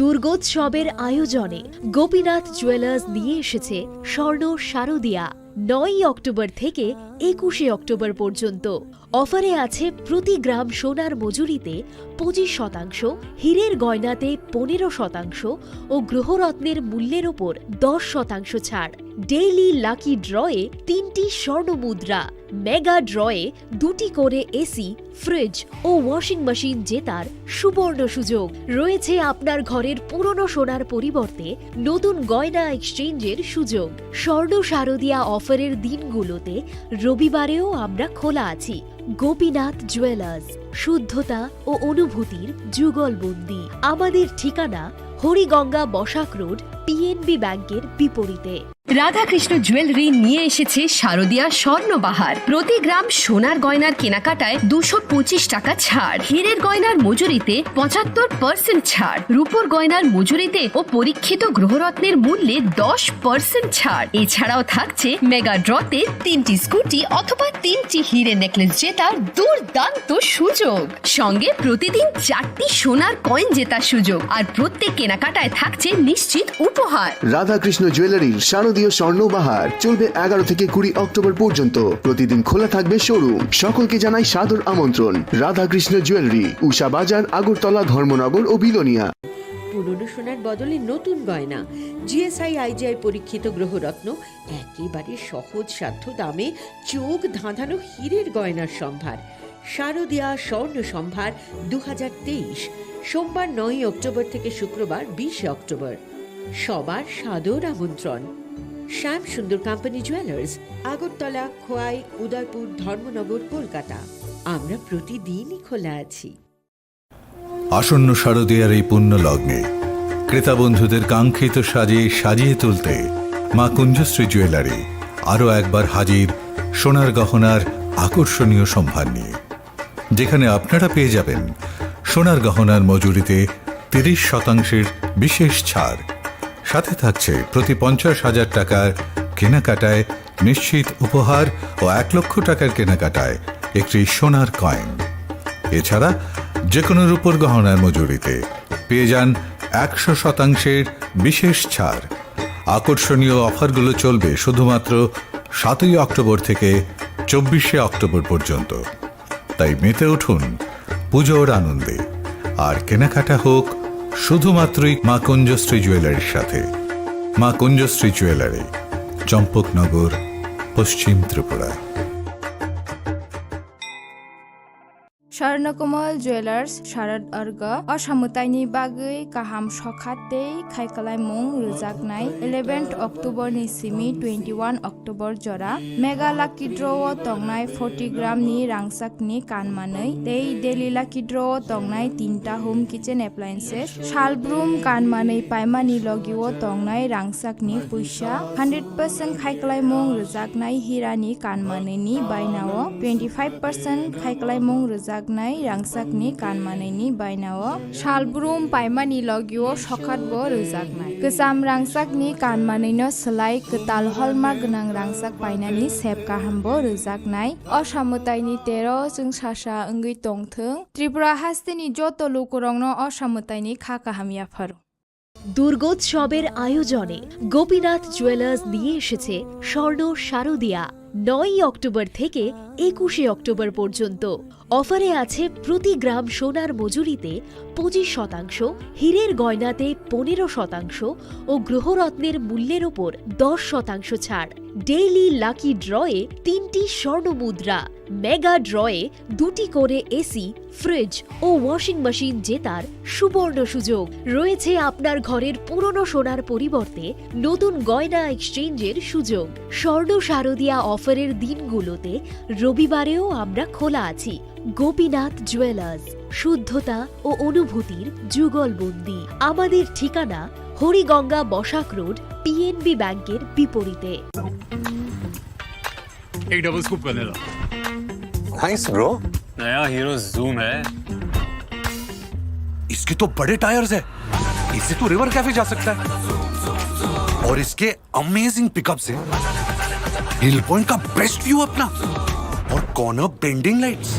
দুর্গোৎসবের আয়োজনে Gopinath jewellers নিয়ে এসেছে স্বর্ণ শারদিয়া 9 October থেকে 21 October পর্যন্ত। অফারে আছে প্রতি গ্রাম সোনার মজুরিতে 25%, হীরের গয়নাতে 15% ও গ্রহরত্নের মূল্যের ওপর 10% ছাড়। ডেইলি লাকি ড্রয়ে 3টি স্বর্ণ মুদ্রা, মেগা ড্রয়ে 2টি করে এসি, ফ্রিজ ও ওয়াশিং মেশিন জেতার সুবর্ণ সুযোগ রয়েছে। আপনার ঘরের পুরনো সোনার পরিবর্তে নতুন গয়না এক্সচেঞ্জের সুযোগ। স্বর্ণ শারদিয়া অফারের দিনগুলোতে রবিবারেও আমরা খোলা আছি। গোপীনাথ জুয়েলার্স, শুদ্ধতা ও অনুভূতির যুগলবন্দি। আমাদের ঠিকানা হরিগঙ্গা বসাক রোড, পিএনবি ব্যাংকের বিপরীতে।
রাধাকৃষ্ণ জুয়েলারি নিয়ে এসেছে শারদীয়া স্বর্ণবাহার। প্রতি গ্রাম সোনার গয়নার কেনাকাটায় 225 টাকা ছাড়, হীরের গয়নার মজুরিতে 75% ছাড়, রূপোর গয়নার মজুরিতে ও পরীক্ষিত গ্রহরত্নের মূল্যে 10% ছাড়। এছাড়াও থাকছে মেগা ড্রতে 3টি স্কুটি অথবা 3টি হীরে নেকলেস জেতার দুর্দান্ত সুযোগ। সঙ্গে প্রতিদিন 4টি সোনার কয়েন জেতার সুযোগ, আর প্রত্যেক কেনাকাটায় থাকছে নিশ্চিত উপহার।
রাধাকৃষ্ণ জুয়েলারির শারদীয় স্বর্ণবাহার চলবে 11 থেকে 20 অক্টোবর পর্যন্ত। প্রতিদিন খোলা থাকবে শোরুম। সকলকে জানাই সাদর আমন্ত্রণ। রাধাকৃষ্ণ জুয়েলারি, উষা বাজার, আগরতলা, ধর্মনগর ও বিলোনিয়া।
পুরনো সোনার বদলে নতুন গয়না, জিএসআই আইজিআই পরীক্ষিত গ্রহরত্ন, একেবারে সহজ সাধ্য দামে চোখ ধাঁধানো হীরের গয়নার সম্ভার। শারদীয়া স্বর্ণ সম্ভার 2023, সোমবার 9 অক্টোবর থেকে শুক্রবার 20 অক্টোবর। সবার সাদর আমন্ত্রণ। শ্যাম সুন্দর কোম্পানি জুয়েলার্স, আগরতলা, খোয়াই, উদয়পুর, ধর্মনগর, কলকাতা। আমরা প্রতিদিনই খোলা আছি।
আসন্ন শারদীয়ার এই পুণ্য লগ্নে ক্রেতা বন্ধুদের কাঙ্ক্ষিত সাজে সাজিয়ে তুলতে মা কুঞ্জশ্রী জুয়েলারি আরও একবার হাজির সোনার গহনার আকর্ষণীয় সম্ভার নিয়ে, যেখানে আপনারা পেয়ে যাবেন সোনার গহনার মজুরিতে 30% বিশেষ ছাড়। সাথে থাকছে প্রতি 50,000 টাকার কেনাকাটায় নিশ্চিত উপহার ও 1 লক্ষ টাকার কেনাকাটায় একটি সোনার কয়েন। এছাড়া যে কোনো রূপোর গহনার মজুরিতে পেয়ে যান 100% বিশেষ ছাড়। আকর্ষণীয় অফারগুলো চলবে শুধুমাত্র 7 অক্টোবর থেকে 24 অক্টোবর পর্যন্ত। তাই মেতে উঠুন পুজোর আনন্দে, আর কেনাকাটা হোক শুধুমাত্রই মা কুঞ্জশ্রী জুয়েলারির সাথে। মা কুঞ্জশ্রী জুয়েলারি, চম্পকনগর, পশ্চিম ত্রিপুরা।
স্বর্ণকমল জুয়েলার্স শারद अर्ग असामुताइनि बागै गाहाम सखाते खायखालायमुं रोजागनाय 11 अक्ट'बरनि सिमि 21 अक्ट'बर जरा मेगा लाकी ड्र'आव तंनाय 40 ग्रामनि रांसाकनि कानमानै दै डेली लाकी ड्र'आव तंनाय 3टा होम किचेन एप्लायेन्सेस शालब्रुम कानमानै पाइमानि लगिआव तंनाय रांसाकनि पैसा 100% खायखालायमुं रोजागनाय हिरानि कानमानैनि बायनाव 25% खायखालायमुं रोजाग रांसाकनि कानमानैनि बायनाव शालब्रुम पाइमानि लगिआव सखातबो रोजागनाय गोजाम रांसाकनि कानमानैनो सोलाय गोताल हलमार्क गोनां रांसाक बायनानि सेब गाहामबो रोजागनाय असामुताइनि 13 जों सासा ओंगै तंथों त्रिपुरा हास्तिनि जत लोकरंनो असामुताइनि खा काहामियाफोर।
দুর্গোৎসবের আয়োজনে গোপীনাথ জুয়েলার্স নিয়ে এসেছে স্বর্ণ শারদীয়া। 9 অক্টোবর থেকে 21 অক্টোবর পর্যন্ত অফারে আছে প্রতি গ্রাম সোনার মজুরিতে 25%, হীরের গয়নাতে 15% ও গ্রহরত্নের মূল্যের ওপর 10% ছাড়। ডেইলি লাকি ড্রয়ে 3টি স্বর্ণ মুদ্রা, মেগা ড্রয়ে 2টি করে এসি, ফ্রিজ ও ওয়াশিং মেশিন জেতার সুবর্ণ সুযোগ রয়েছে। আপনার ঘরের পুরনো সোনার পরিবর্তে নতুন গয়না এক্সচেঞ্জের সুযোগ। স্বর্ণ শারদীয়া অফারের দিনগুলোতে রবিবারেও আমরা খোলা আছি। গোপীনাথ জুয়েলার্স, শুদ্ধতা ও অনুভূতির যুগলবন্দি। আমাদের ঠিকানা হরিগঙ্গা বসাক রোড, পিএনবি ব্যাংকের বিপরীতে।
एक double scoop vanilla.
Nice bro.
नया हीरो जूम है।
इसके तो बड़े टायर्स है, इससे तो रिवर कैफे जा सकता है। और इसके अमेजिंग पिकअप से हिल पॉइंट का बेस्ट व्यू अपना, और कॉर्नर बेंडिंग लाइट्स,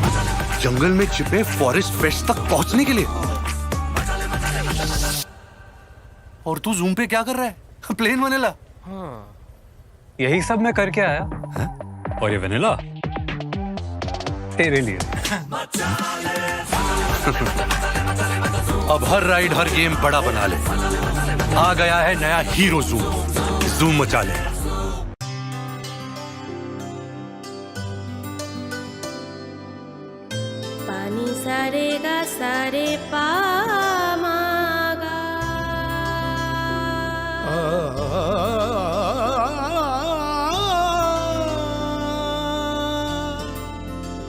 जंगल में छिपे फॉरेस्ट फेस्ट तक पहुंचने के लिए। और तू जूम पे क्या कर रहा है? Plain vanilla.
हाँ, यही सब मैं करके आया। है? और ये वैनिला तेरे लिए।
अब हर राइड हर गेम बड़ा बना ले। आ गया है नया हीरो जूम। जूम मचा ले।
पानी सारे गा सारे पा मागा।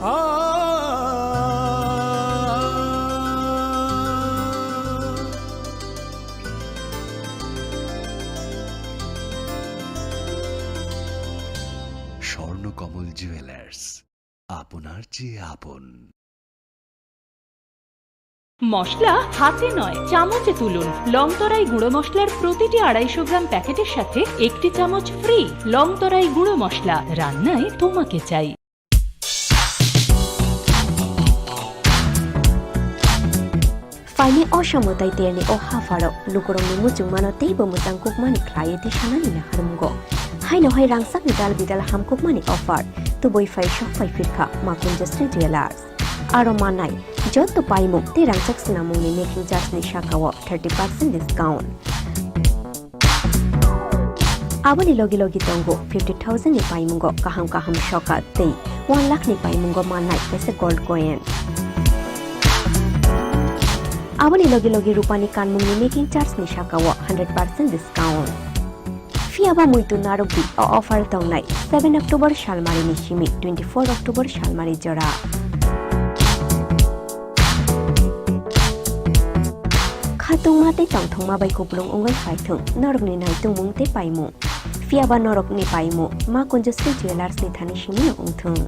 आ
জুয়েলার্স, আপনার চেয়ে আপন।
মশলা হাতে নয় চামচে তুলুন। লংতরাই গুঁড়ো মশলার প্রতিটি 250 গ্রাম প্যাকেটের সাথে 1টি চামচ ফ্রি। লংতরাই গুঁড়ো মশলা, রান্নায় তোমাকে চাই।
Fine osamotai tiani o hafaro lukorong ni mujung manotei bomutang kukmani klai ti sanani na harumgo. Haino hai rangsak ni dal bidal ham kukmani offer tu boy fai shop fai firka makun justri jewelers. Aro manai jotto paimu ti rangsak sinamung ni making charge ni shakawo 30% discount. Abani logi tongo 50,000 ni paimungo kaham shoka tei 1 lakh ni paimungo manai pese gold coin. Abani logi rupani kanmung ni making charge ni shakawo 100% discount. Fiaba muitu narobi o offer tongnai 7 October shalmari ni shimi 24 October shalmari jora. Khatung mate tangthong ma bai kuplung ongoi phaithung norok ni naitung mung te paimu. Fiaba norok ni paimu ma kunjustri jewelers ni thani shimi no ongthung.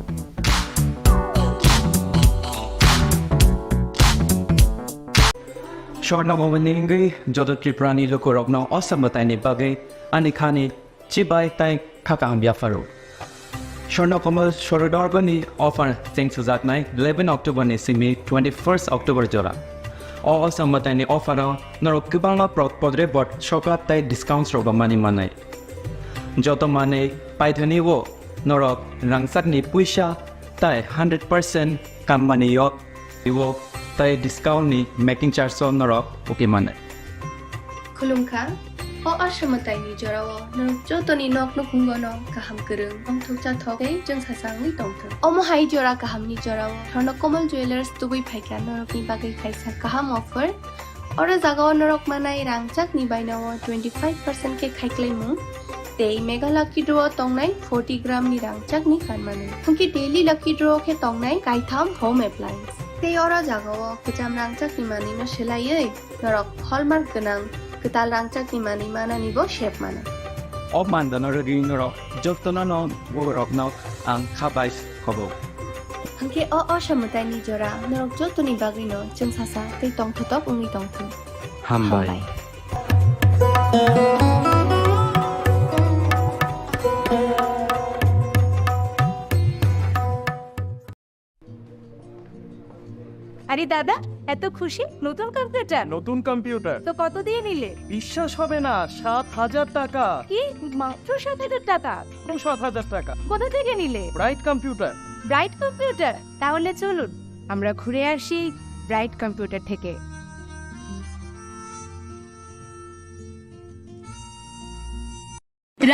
Shorna momeningi jodo triprani lokorok no osambatai ni bagai anikhani chibai tai khakang biafaro. Shorna komal shorodorgani offer thanks to that night 11 October ni simi 21st October jora. O osambatai ni offer norok kibangla podre bot shokap tai discounts roba mani manai. Joto mane paithani wo norok rangsak ni puisha tai 100% kampani yo iwo tai discount ni making charge on norok okay mane.
Kulungka o asamatai ni jorawo norok joto ni nok no kungono kaham kereng ong thukcha thokai jeng sasang ni tongthang. Omo hai jora kaham ni jorawo Shorna Komal Jewelers tubui phaika norok ni bagai kaisa kaham offer. Ora jagao norok manai rangchak ni bainawo 25% ke khaiklai mu. Tei mega lucky draw tongnai 40 gram ni rangchak ni kanmanu. Hungki daily lucky draw ke tongnai kaitham home appliance. Tei ora jagao kejam rangchak ni mani no selaiei norok hallmark ganang ketal rangchak ni mani mana nibo shape mana.
O mandana ri norok jotona no borok no ang khabais khobo.
Hungki o samutai ni jora norok jotoni bagai no jeng sasa tei tongthotop ungi tongthang.
Hambai.
আরে দাদা এত খুশি নতুন computer?
নতুন computer
তো কত দিয়ে নিলে?
বিশ্বাস হবে না, 7,000 টাকা।
কি মাত্র 7,000 টাকা?
7,000 টাকা।
কোথা থেকে নিলে?
Bright computer.
Bright computer? তাহলে চলুন আমরা ঘুরে আসি ব্রাইট কম্পিউটার থেকে।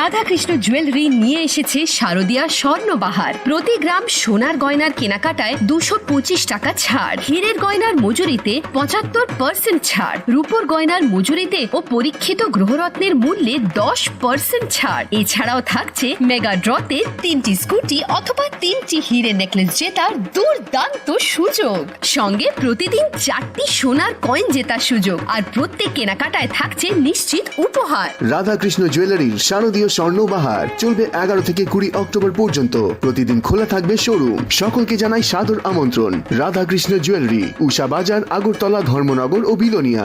রাধাকৃষ্ণ জুয়েলারি নিয়ে এসেছে শারদীয়া স্বর্ণবাহার। প্রতি গ্রাম সোনার গয়নার কেনাকাটায় 225 টাকা ছাড়, হীরের গয়নার মজুরিতে 75% ছাড়, রূপোর গয়নার মজুরিতে ও পরীক্ষিত গ্রহরত্নের মূল্যে 10% ছাড়। এছাড়াও থাকছে মেগা ড্রতে 3টি স্কুটি অথবা 3টি হীরের নেকলেস জেতার দুর্দান্ত সুযোগ, সঙ্গে প্রতিদিন 4টি সোনার কয়েন জেতার সুযোগ, আর প্রত্যেক কেনাকাটায় থাকছে নিশ্চিত উপহার।
রাধাকৃষ্ণ জুয়েলারির শারদীয় স্বর্ণবাহার চলবে 11 থেকে 20 অক্টোবর পর্যন্ত। প্রতিদিন খোলা থাকবে শোরুম। সকলকে জানাই সাদর আমন্ত্রণ। রাধাকৃষ্ণ জুয়েলারি, উষা বাজার, আগরতলা, ধর্মনগর ও বিলোনিয়া।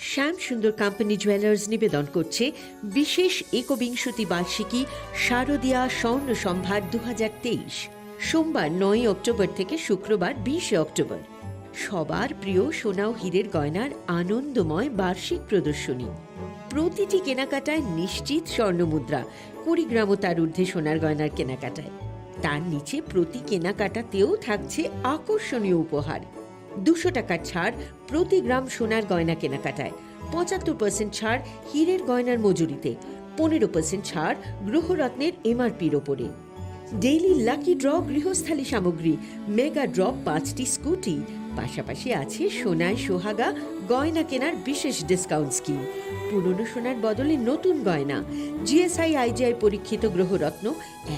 শ্যাম সুন্দর কোম্পানি জুয়েলার্স নিবেদন করছে বিশেষ একবিংশতি বার্ষিকী শারদীয়া স্বর্ণ সম্ভার 2023, সোমবার 9 অক্টোবর থেকে শুক্রবার 20 অক্টোবর। সবার প্রিয় সোনা ও হীরের গয়নার আনন্দময় বার্ষিক প্রদর্শনী। প্রতিটি কেনাকাটায় নিশ্চিত স্বর্ণমুদ্রা, 20 গ্রাম ও তার ঊর্ধ্বে সোনার গয়নার কেনাকাটায়। তার নিচে প্রতি কেনাকাটাতেও থাকছে আকর্ষণীয় উপহার। 200 টাকার ছাড় প্রতি গ্রাম সোনার গয়না কেনাকাটায়, 75% ছাড় হীরের গয়নার মজুরিতে, 15% ছাড় গ্রহরত্নের এমআরপির ওপরে। ডেইলি লাকি ড্র গৃহস্থালী সামগ্রী, মেগা ড্র 5টি স্কুটি, পাশাপাশি আছে সোনায় সোহাগা গয়না কেনার বিশেষ ডিসকাউন্ট স্কিম। পুরনো সোনার বদলে নতুন গয়না, জিএসআই আইজিআই পরীক্ষিত গ্রহরত্ন,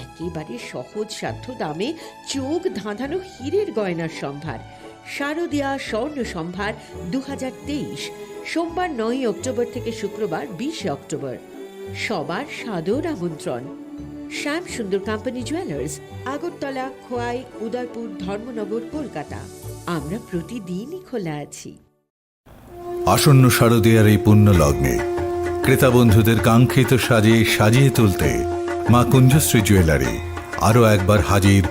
একেবারে সহজ সাধ্য দামে চোখ ধাঁধানো হীরের গয়নার সম্ভার। শারদীয়া স্বর্ণ সম্ভার 2023, সোমবার 9 অক্টোবর থেকে শুক্রবার 20 অক্টোবর। সবার সাদর আমন্ত্রণ। শ্যাম সুন্দর কোম্পানি জুয়েলার্স, আগরতলা, খোয়াই, উদয়পুর, ধর্মনগর, কলকাতা। আমরা প্রতিদিনই খোলা আছি।
আসন্ন শারদীয়ার এই পুণ্য লগ্নে ক্রেতা বন্ধুদের কাঙ্ক্ষিত সাজে সাজিয়ে তুলতে মা কুঞ্জশ্রী জুয়েলারি আরও একবার হাজির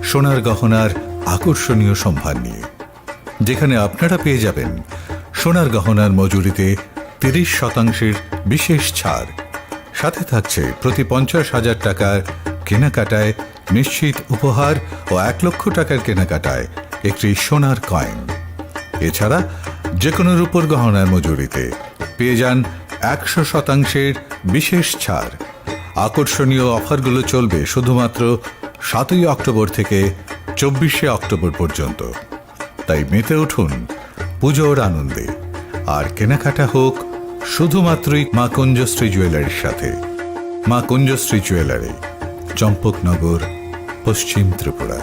সোনার গহনার আকর্ষণীয় সম্ভার নিয়ে, যেখানে আপনারা পেয়ে যাবেন সোনার গহনার মজুরিতে 30% বিশেষ ছাড়, সাথে থাকছে প্রতি 50,000 টাকার কেনাকাটায় নিশ্চিত উপহার ও 1 লক্ষ টাকার কেনাকাটায় একটি সোনার কয়েন। এছাড়া যে কোনো রূপোর গহনার মজুরিতে পেয়ে যান 100% বিশেষ ছাড়। আকর্ষণীয় অফারগুলো চলবে শুধুমাত্র 7ই অক্টোবর থেকে 24শে অক্টোবর পর্যন্ত। তাই মেতে উঠুন পুজোর আনন্দে, আর কেনাকাটা হোক শুধুমাত্রই মা কুঞ্জশ্রী জুয়েলারির সাথে। মা কুঞ্জশ্রী জুয়েলারি, চম্পকনগর, পশ্চিম ত্রিপুরা।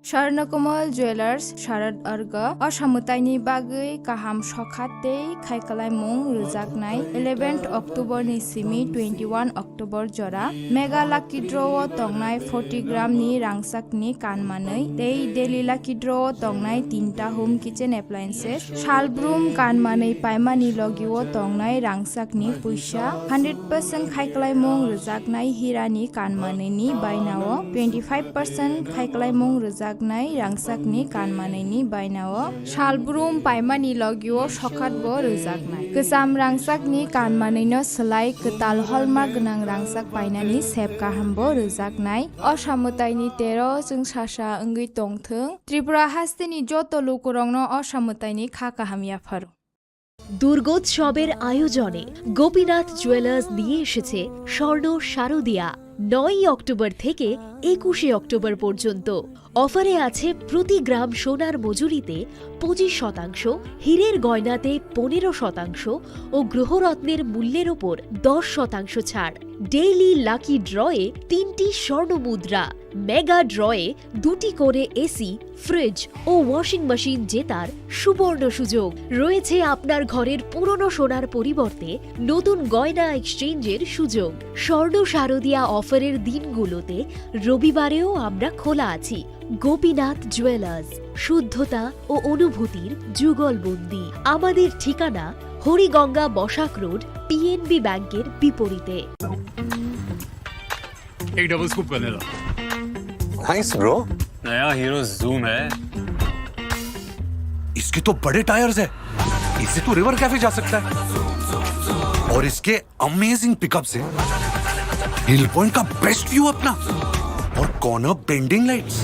स्वर्णकमल ज्वेलर्स शारद अर्ग असामुताइनि बागै काहाम सखाते खायखालायमुं रोजाकनाय 11 अक्टोबर नि सिमी 21 अक्टोबर जरा मेगा लाकी ड्र तंगनाय 40 ग्राम नि रांसाकनि कानमानै तै डेली लाकी ड्र तंगनाय 3टा होम किचेन एप्लायेंसेस शालब्रुम कानमानै पाइमानि लगिओ तंगनाय रांसाकनि पैसा 100% खायखालायमुं रोजाकनाय हिरानि कानमानैनि बायनाओ 25% खायखालायमुं रोजाक रांसाकनि कानमानैनि बायनाओ शालब्रुम पाइमानि लगिओ सखातबो रोजाकनाय गोजाम रांसाकनि कानमानैनो सोलाय गोताल हलमार्क गोनां रांसाक पाइनानि सेब काहामबो रोजाकनाय असामुताइनि 13 जों सासा ओंगै तंथों त्रिपुरा हास्तेनि जत लोकरंनो असामुताइनि खा काहामियाफार।
দুর্গোৎসবের আয়োজনে গোপীনাথ জুয়েলার্স নিয়ে এসেছে স্বর্ণ শারদিয়া। 9 অক্টোবর থেকে 21শে অক্টোবর পর্যন্ত অফারে আছে প্রতি গ্রাম সোনার মজুরিতে 25%, হীরের গয়নাতে 15% ও গ্রহরত্নের মূল্যের ওপর 10% ছাড়। ডেইলি লাকি ড্রয়ে 3টি স্বর্ণ মুদ্রা, মেগা ড্রয়ে 2টি করে এসি, ফ্রিজ ও ওয়াশিং মেশিন জেতার সুবর্ণ সুযোগ রয়েছে। আপনার ঘরের পুরনো সোনার পরিবর্তে নতুন গয়না এক্সচেঞ্জের সুযোগ। স্বর্ণ শারদিয়া অফারের দিনগুলোতে রবিবারেও আমরা খোলা আছি। গোপীনাথ জুয়েলার্স, শুদ্ধতা ও অনুভূতির যুগলবন্দি। আমাদের ঠিকানা হরিগঙ্গা বসাক রোড, পিএনবি ব্যাংকের বিপরীতে।
एक डबल स्कूप करने ला।
Nice bro.
नया हीरो जूम है।
इसके तो बड़े टायर्स है, इससे तो रिवर कैफे जा सकता है। और इसके अमेजिंग पिकअप से हिल पॉइंट का बेस्ट व्यू अपना, और कॉर्नर बेंडिंग लाइट्स,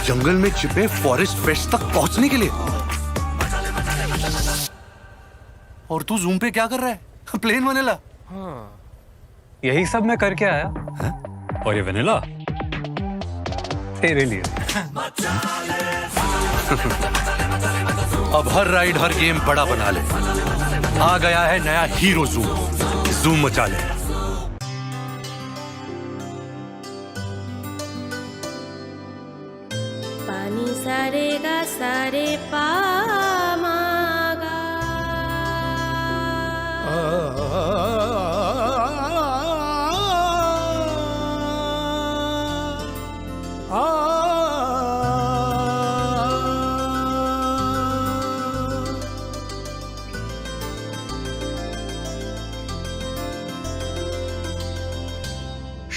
जंगल में छिपे फॉरेस्ट फेस्ट तक पहुंचने के लिए। और तू जूम पे क्या कर रहा है? Plane vanilla.
हाँ, यही सब मैं करके आया।
है?
और ये वनीला तेरे लिए।
अब हर राइड हर गेम बड़ा बना ले। आ गया है नया हीरो जूम, जूम मचा ले।
पानी सारे गा सारे पा मागा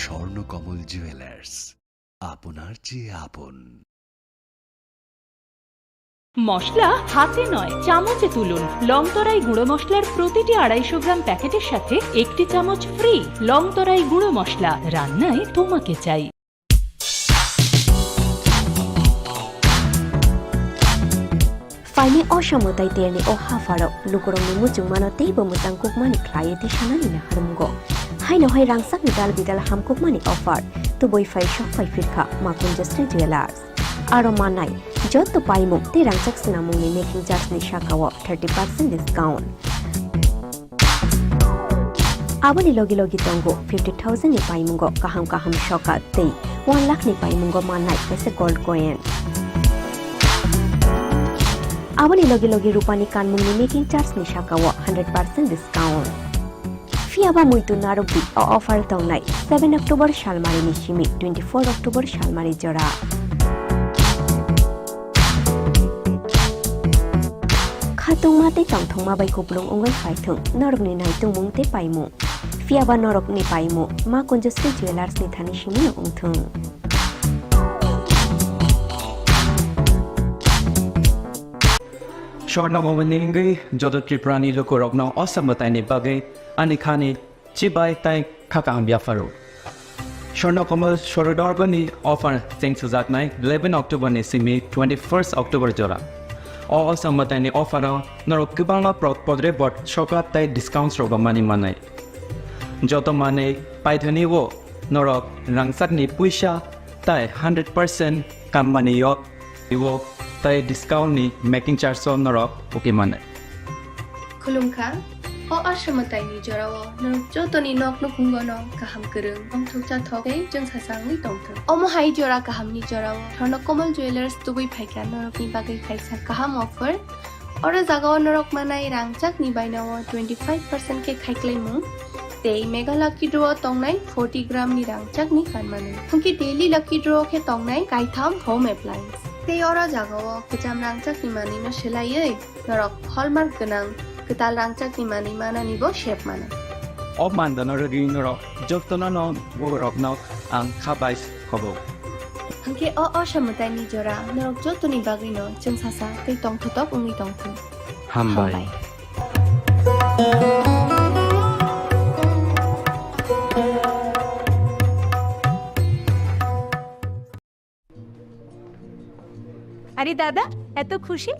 স্বর্ণকমল জুয়েলার্স, আপনার চেয়ে আপন।
মশলা হাতে নয় চামচে তুলুন। লংতরাই গুঁড়ো মশলার প্রতিটি 250 গ্রাম প্যাকেটের সাথে 1টি চামচ ফ্রি। লংতরাই গুঁড়ো মশলা, রান্নায় তোমাকে চাই।
Faini osamutai tiani o hafaro lukurong ni mucung mano teibo mutang kukmani klayeti sanani na harumgo. Haino hai rangsak ni dal bidal ham kukmani offer tu boy fai shop fai firka ma Kunjashri Jewelers. Aro manai jotto paimu te rangsak sinamung ni making charge ni shakawo 30% discount. Abani logi logi tongo 50,000 ni paimungo kaham shoka tei 1 lakh ni paimungo manai pese gold coin. Abani logi logi rupani kanmung ni making charge ni shakawo 100% discount. Fiaba muitu narok di offer tongnai 7 October Shalmari ni simi 24 October Shalmari jora. Khatung mate tongthong ma bai kuplung ongai phaithung norok ni nai tungmung te paimu. Fiaba norok ni paimu ma Kunjasri Jewelers ni thani simi no ongthung.
Shorna moveningi jodo Tripurani loko rokno osambatai ni bagai ani khani chibai tai khakang biafaro. Shorna komal shorodarbani offer thanks to that night 11 October ni simi 21st October jora. O osambatai ni offer norok kibanga podre bot shokat tai discounts roba mani manai. Joto mane paithani wo norok rangsak ni puisha tai 100% kam mani yo iwo tai discount ni making charge so norok okay mane.
Khulumkhang o asamatai ni jorao norok jotoni nok no khungono kaham kereng ongthok chathok jeng sasang ni tongthok. Omo hai jora kaham ni jorao Shorna Komal Jewelers tubui phaika norok ni bagai kaisa kaham offer. Ora jagao norok manai rangchak ni bainawo 25% ke khaiklaimu. Tei mega lucky draw tongnai 40 gram ni rangchak ni kanmanu. Hangki daily lucky draw ke tongnai kaitham home appliance. Tei ora jagao kejam rangchak ni mani no selaiei norok hallmark ganang ketal rangchak ni mani mana nibo shape mana.
O mandana regi norok jotona no borok no ang khabais khobo.
Hangki o asamatai ni jora norok jotoni bagino jeng sasa tei tongthotok ungi tongthung.
Hambai.
আরে দাদা এত খুশি